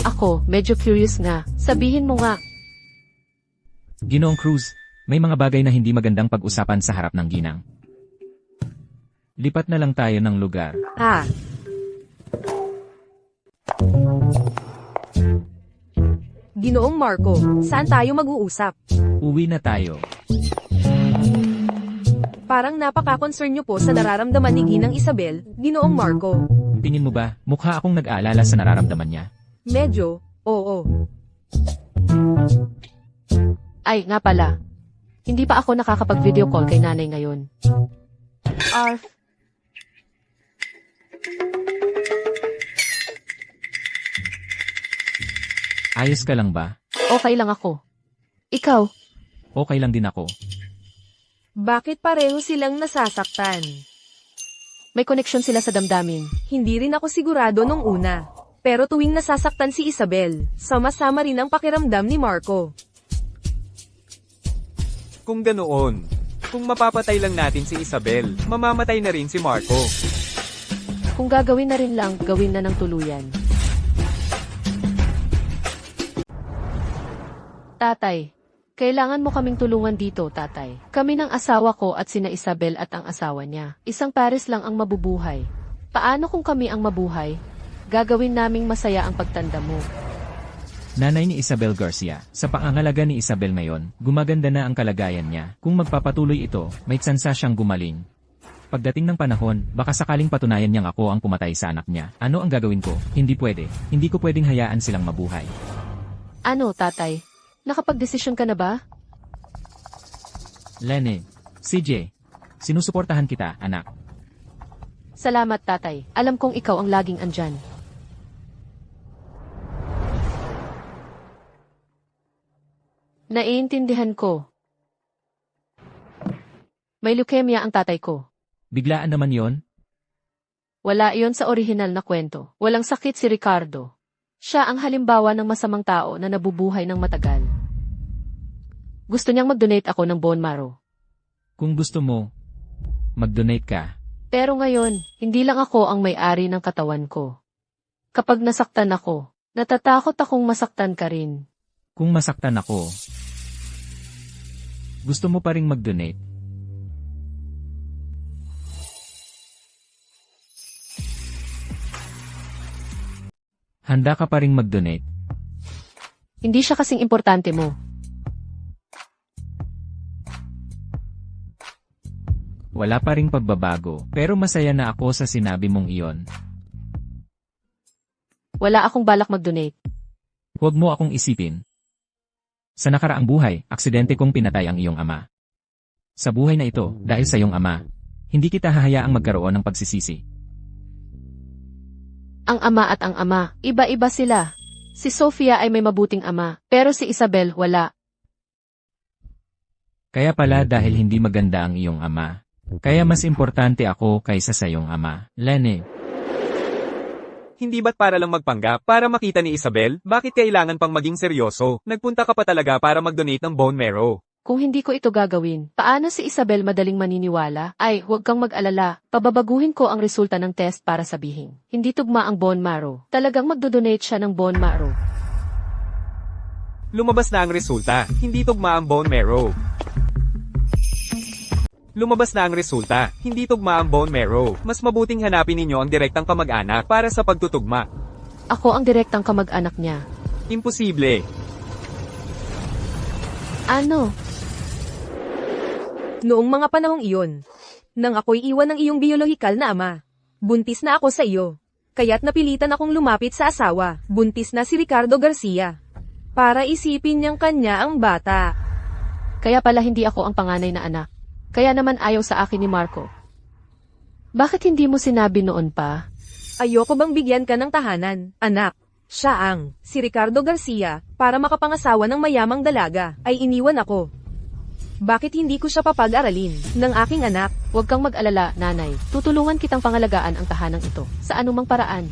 Ako, medyo curious nga. Sabihin mo nga. Ginoong Cruz, may mga bagay na hindi magandang pag-usapan sa harap ng ginang. Lipat na lang tayo ng lugar. Ginoong Marco, saan tayo mag-uusap? Uwi na tayo. Parang napaka-concern nyo po sa nararamdaman ni Ginang Isabel, Ginoong Marco. Tingin mo ba, mukha akong nag-aalala sa nararamdaman niya? Medyo, oo. Ay, nga pala. Hindi pa ako nakakapag-video call kay nanay ngayon. Arf. Ayos ka lang ba? Okay lang ako. Ikaw? Okay lang din ako. Bakit pareho silang nasasaktan? May koneksyon sila sa damdamin. Hindi rin ako sigurado nung una. Pero tuwing nasasaktan si Isabel, sama-sama rin ang pakiramdam ni Marco. Kung ganoon, kung mapapatay lang natin si Isabel, mamamatay na rin si Marco. Kung gagawin na rin lang, gawin na ng tuluyan. Tatay, kailangan mo kaming tulungan dito, tatay. Kami ng asawa ko at sina Isabel at ang asawa niya. Isang pares lang ang mabubuhay. Paano kung kami ang mabuhay? Gagawin naming masaya ang pagtanda mo. Nanay ni Isabel Garcia, sa pangangalaga ni Isabel ngayon, gumaganda na ang kalagayan niya. Kung magpapatuloy ito, may tsansa siyang gumaling. Pagdating ng panahon, baka sakaling patunayan niyang ako ang pumatay sa anak niya. Ano ang gagawin ko? Hindi pwede. Hindi ko pwedeng hayaan silang mabuhay. Ano, tatay? Nakapagdesisyon ka na ba? Lenny, CJ, sinusuportahan kita, anak. Salamat, tatay. Alam kong ikaw ang laging andyan. Naiintindihan ko. May leukemia ang tatay ko. Biglaan naman yon. Wala iyon sa orihinal na kwento. Walang sakit si Ricardo. Siya ang halimbawa ng masamang tao na nabubuhay ng matagal. Gusto niyang mag-donate ako ng bone marrow. Kung gusto mo, mag-donate ka. Pero ngayon, hindi lang ako ang may-ari ng katawan ko. Kapag nasaktan ako, natatakot akong masaktan ka rin. Kung masaktan ako, gusto mo pa ring mag-donate? Handa ka pa ring mag-donate? Hindi siya kasing importante mo. Wala pa ring pagbabago, pero masaya na ako sa sinabi mong iyon. Wala akong balak mag-donate. Huwag mo akong isipin. Sa nakaraang buhay, aksidente kong pinatay ang iyong ama. Sa buhay na ito, dahil sa iyong ama, hindi kita hahayaang magkaroon ng pagsisisi. Ang ama at ang ama, iba-iba sila. Si Sofia ay may mabuting ama, pero si Isabel wala. Kaya pala dahil hindi maganda ang iyong ama. Kaya mas importante ako kaysa sa iyong ama. Lenny, Hindi ba't para lang magpanggap, para makita ni Isabel? Bakit kailangan pang maging seryoso? Nagpunta ka pa talaga para mag-donate ng bone marrow. Kung hindi ko ito gagawin, paano si Isabel madaling maniniwala? Ay, huwag kang mag-alala, pababaguhin ko ang resulta ng test para sabihin. Hindi tugma ang bone marrow. Talagang magdodonate siya ng bone marrow. Lumabas na ang resulta, hindi tugma ang bone marrow. Lumabas na ang resulta, hindi tugma ang bone marrow. Mas mabuting hanapin ninyo ang direktang kamag-anak para sa pagtutugma. Ako ang direktang kamag-anak niya. Imposible. Ano? Noong mga panahong iyon, nang ako'y iwan ng iyong biolohikal na ama, buntis na ako sa iyo. Kaya't napilitan akong lumapit sa asawa, buntis na si Ricardo Garcia. Para isipin niyang kanya ang bata. Kaya pala hindi ako ang panganay na anak. Kaya naman ayaw sa akin ni Marco. Bakit hindi mo sinabi noon pa? Ayoko bang bigyan ka ng tahanan, anak? Siya ang, si Ricardo Garcia, para makapangasawa ng mayamang dalaga, ay iniwan ako. Bakit hindi ko siya papag-aralin, ng aking anak? Huwag kang mag-alala, nanay. Tutulungan kitang pangalagaan ang tahanang ito, sa anumang paraan.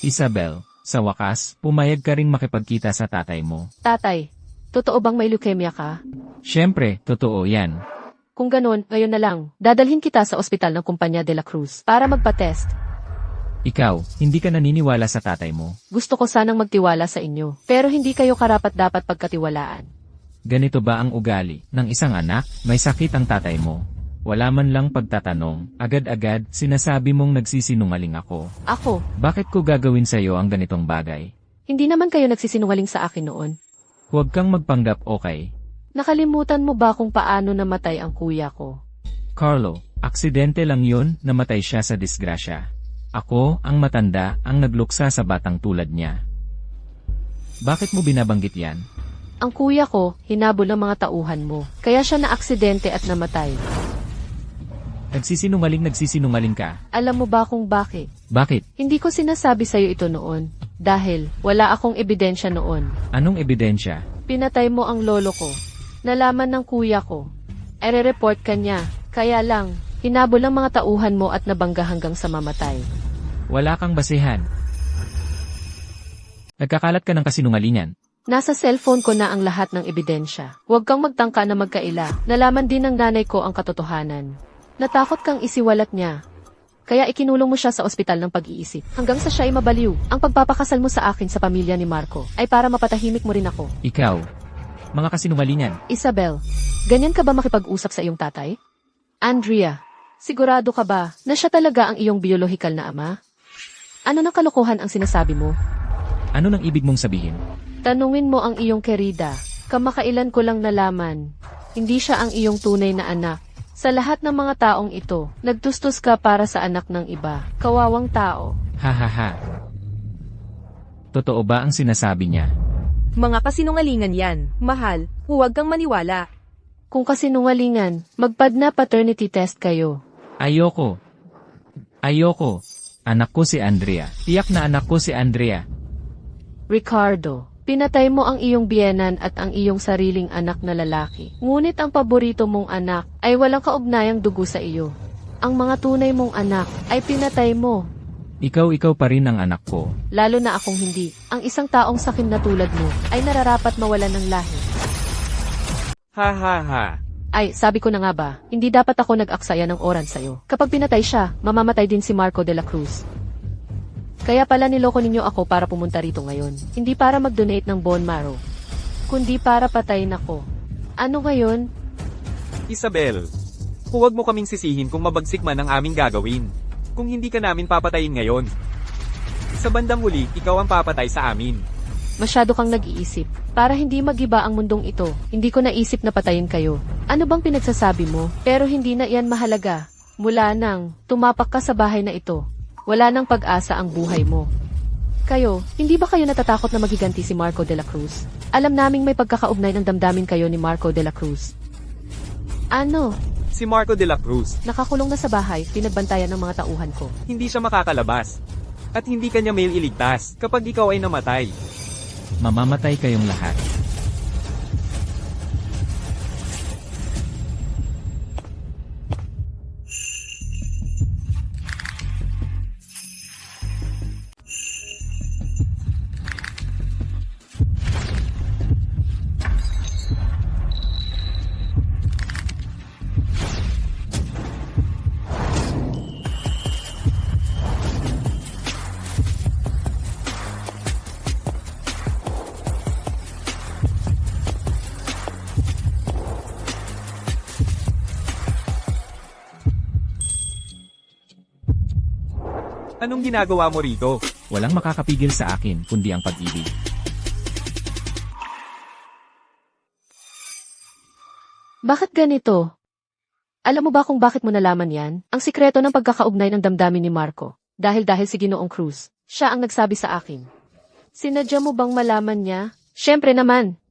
Isabel, sa wakas, pumayag ka ring makipagkita sa tatay mo. Tatay, totoo bang may leukemia ka? Siyempre, totoo yan. Kung ganon, ngayon na lang, dadalhin kita sa ospital ng Kumpanya de la Cruz para magpa-test. Ikaw, hindi ka naniniwala sa tatay mo. Gusto ko sanang magtiwala sa inyo, pero hindi kayo karapat-dapat pagkatiwalaan. Ganito ba ang ugali ng isang anak? May sakit ang tatay mo. Wala man lang pagtatanong, agad-agad sinasabi mong nagsisinungaling ako. Ako, Bakit ko gagawin sa iyo ang ganitong bagay? hindi naman kayo nagsisinungaling sa akin noon. Huwag kang magpanggap, okay? Nakalimutan mo ba kung paano namatay ang kuya ko? Carlo, aksidente lang yun, namatay siya sa disgrasya. Ako, ang matanda, ang nagluksa sa batang tulad niya. Bakit mo binabanggit yan? Ang kuya ko, hinabol ng mga tauhan mo. Kaya siya na aksidente at namatay. Nagsisinungaling ka. Alam mo ba kung bakit? Bakit? Hindi ko sinasabi sa'yo ito noon. Dahil, wala akong ebidensya noon. Anong ebidensya? Pinatay mo ang lolo ko. Nalaman ng kuya ko. Ere-report ka niya. Kaya lang, hinabol ang mga tauhan mo at nabangga hanggang sa mamatay. Wala kang basihan. Nagkakalat ka ng kasinungalingan. Nasa cellphone ko na ang lahat ng ebidensya. Huwag kang magtangka na magkaila. Nalaman din ng nanay ko ang katotohanan. Natakot kang isiwalat niya. Kaya ikinulong mo siya sa ospital ng pag-iisip. Hanggang sa siya ay mabaliw. Ang pagpapakasal mo sa akin sa pamilya ni Marco ay para mapatahimik mo rin ako. Ikaw. Mga kasinungalingan. Isabel, ganyan ka ba makipag-usap sa iyong tatay? Andrea, sigurado ka ba na siya talaga ang iyong biyolohikal na ama? Ano ng kalokohan ang sinasabi mo? Ano nang ibig mong sabihin? Tanungin mo ang iyong kerida. Kamakailan ko lang nalaman. Hindi siya ang iyong tunay na anak. Sa lahat ng mga taong ito, nagtustos ka para sa anak ng iba. Kawawang tao. Ha ha ha. Totoo ba ang sinasabi niya? Mga kasinungalingan yan, mahal, huwag kang maniwala. Kung kasinungalingan, magpad na paternity test kayo. Ayoko. Ayoko. Anak ko si Andrea. Tiyak na anak ko si Andrea. Ricardo, pinatay mo ang iyong biyenan at ang iyong sariling anak na lalaki. Ngunit ang paborito mong anak ay walang kaugnayang dugo sa iyo. Ang mga tunay mong anak ay pinatay mo. Ikaw pa rin ang anak ko. Lalo na akong hindi. Ang isang taong sakim na tulad mo ay nararapat mawalan ng lahi. Ha ha ha. Ay, sabi ko na nga ba, hindi dapat ako nag-aksaya ng oran sa'yo. Kapag pinatay siya, mamamatay din si Marco de la Cruz. Kaya pala niloko ninyo ako para pumunta rito ngayon. Hindi para mag-donate ng bone marrow, kundi para patayin ako. Ano ngayon? Isabel, huwag mo kaming sisihin kung mabagsik man ang aming gagawin. Kung hindi ka namin papatayin ngayon. Sa bandang huli, ikaw ang papatay sa amin. Masyado kang nag-iisip. Para hindi magiba ang mundong ito, hindi ko naisip na patayin kayo. Ano bang pinagsasabi mo? Pero hindi na iyan mahalaga. Mula nang tumapak ka sa bahay na ito, wala nang pag-asa ang buhay mo. Kayo, hindi ba kayo natatakot na magiganti si Marco de la Cruz? Alam naming may pagkakaugnay ng damdamin kayo ni Marco de la Cruz. Ano? Si Marco de la Cruz, Nakakulong na sa bahay, pinagbantayan ng mga tauhan ko. hindi siya makakalabas. At hindi kanya mailigtas kapag ikaw ay namatay. Mamamatay kayong lahat. Anong ginagawa mo rito? Walang makakapigil sa akin kundi ang pag-ibig. Bakit ganito? Alam mo ba kung bakit mo nalaman yan? Ang sikreto ng pagkakaugnay ng damdamin ni Marco. Dahil si Ginoong Cruz. Siya ang nagsabi sa akin. Sinadya mo bang malaman niya? Siyempre naman.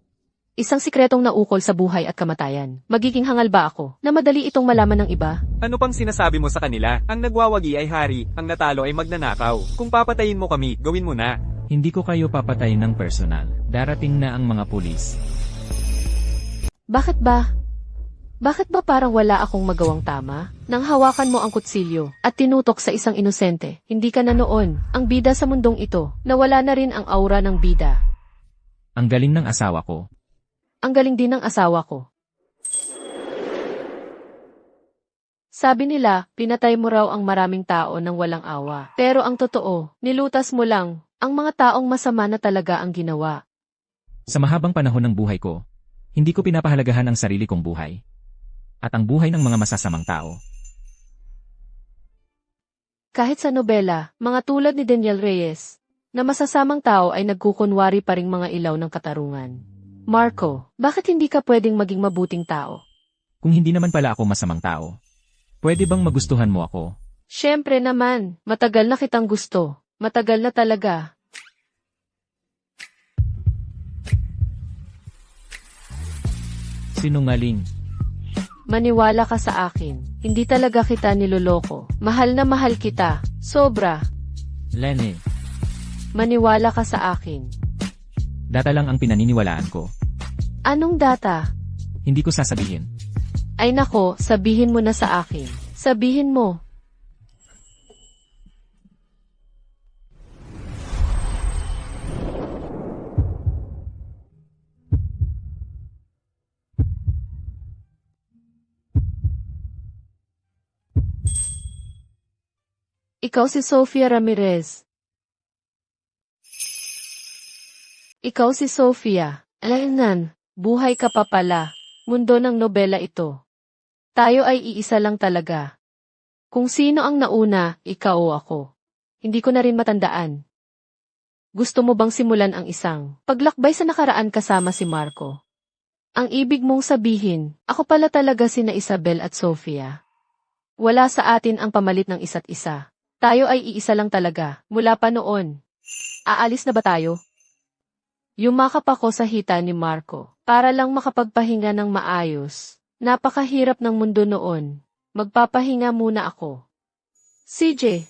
Isang sikretong naukol sa buhay at kamatayan. Magiging hangal ba ako na madali itong malaman ng iba? Ano pang sinasabi mo sa kanila? Ang nagwawagi ay hari, ang natalo ay magnanakaw. Kung papatayin mo kami, gawin mo na. Hindi ko kayo papatayin ng personal. Darating na ang mga pulis. Bakit ba? Bakit ba parang wala akong magawang tama? Nang hawakan mo ang kutsilyo at tinutok sa isang inosente, hindi ka na noon ang bida sa mundong ito. Nawala na rin ang aura ng bida. Ang galing ng asawa ko. Ang galing din ng asawa ko. Sabi nila, pinatay mo raw ang maraming tao nang walang awa. Pero ang totoo, nilutas mo lang ang mga taong masama na talaga ang ginawa. Sa mahabang panahon ng buhay ko, hindi ko pinapahalagahan ang sarili kong buhay. At ang buhay ng mga masasamang tao. Kahit sa nobela, mga tulad ni Daniel Reyes, na masasamang tao ay nagkukunwari pa ring mga ilaw ng katarungan. Marco, bakit hindi ka pwedeng maging mabuting tao? Kung hindi naman pala ako masamang tao, pwede bang magustuhan mo ako? Siyempre naman, matagal na kitang gusto. Matagal na talaga. Sinungaling. Maniwala ka sa akin. Hindi talaga kita niloloko. Mahal na mahal kita. Sobra. Lene, Maniwala ka sa akin. data lang ang pinaniniwalaan ko. Anong data? Hindi ko sasabihin. Ay nako, sabihin mo na sa akin. Sabihin mo. Ikaw si Sofia Ramirez. Ikaw si Sofia. Alam, buhay ka pa pala. Mundo ng nobela ito. Tayo ay iisa lang talaga. Kung sino ang nauna, ikaw o ako. Hindi ko na rin matandaan. Gusto mo bang simulan ang isang paglakbay sa nakaraan kasama si Marco? Ang ibig mong sabihin, ako pala talaga sina Isabel at Sofia. Wala sa atin ang pamalit ng isa't isa. Tayo ay iisa lang talaga, mula pa noon. Aalis na ba tayo? Yumakap ako sa hita ni Marco, para lang makapagpahinga ng maayos. Napakahirap ng mundo noon. Magpapahinga muna ako. CJ.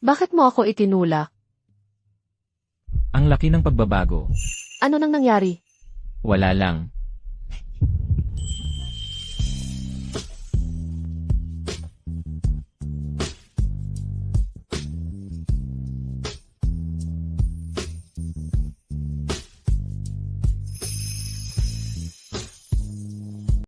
Bakit mo ako itinulak? Ang laki ng pagbabago. Ano nang nangyari? Wala lang.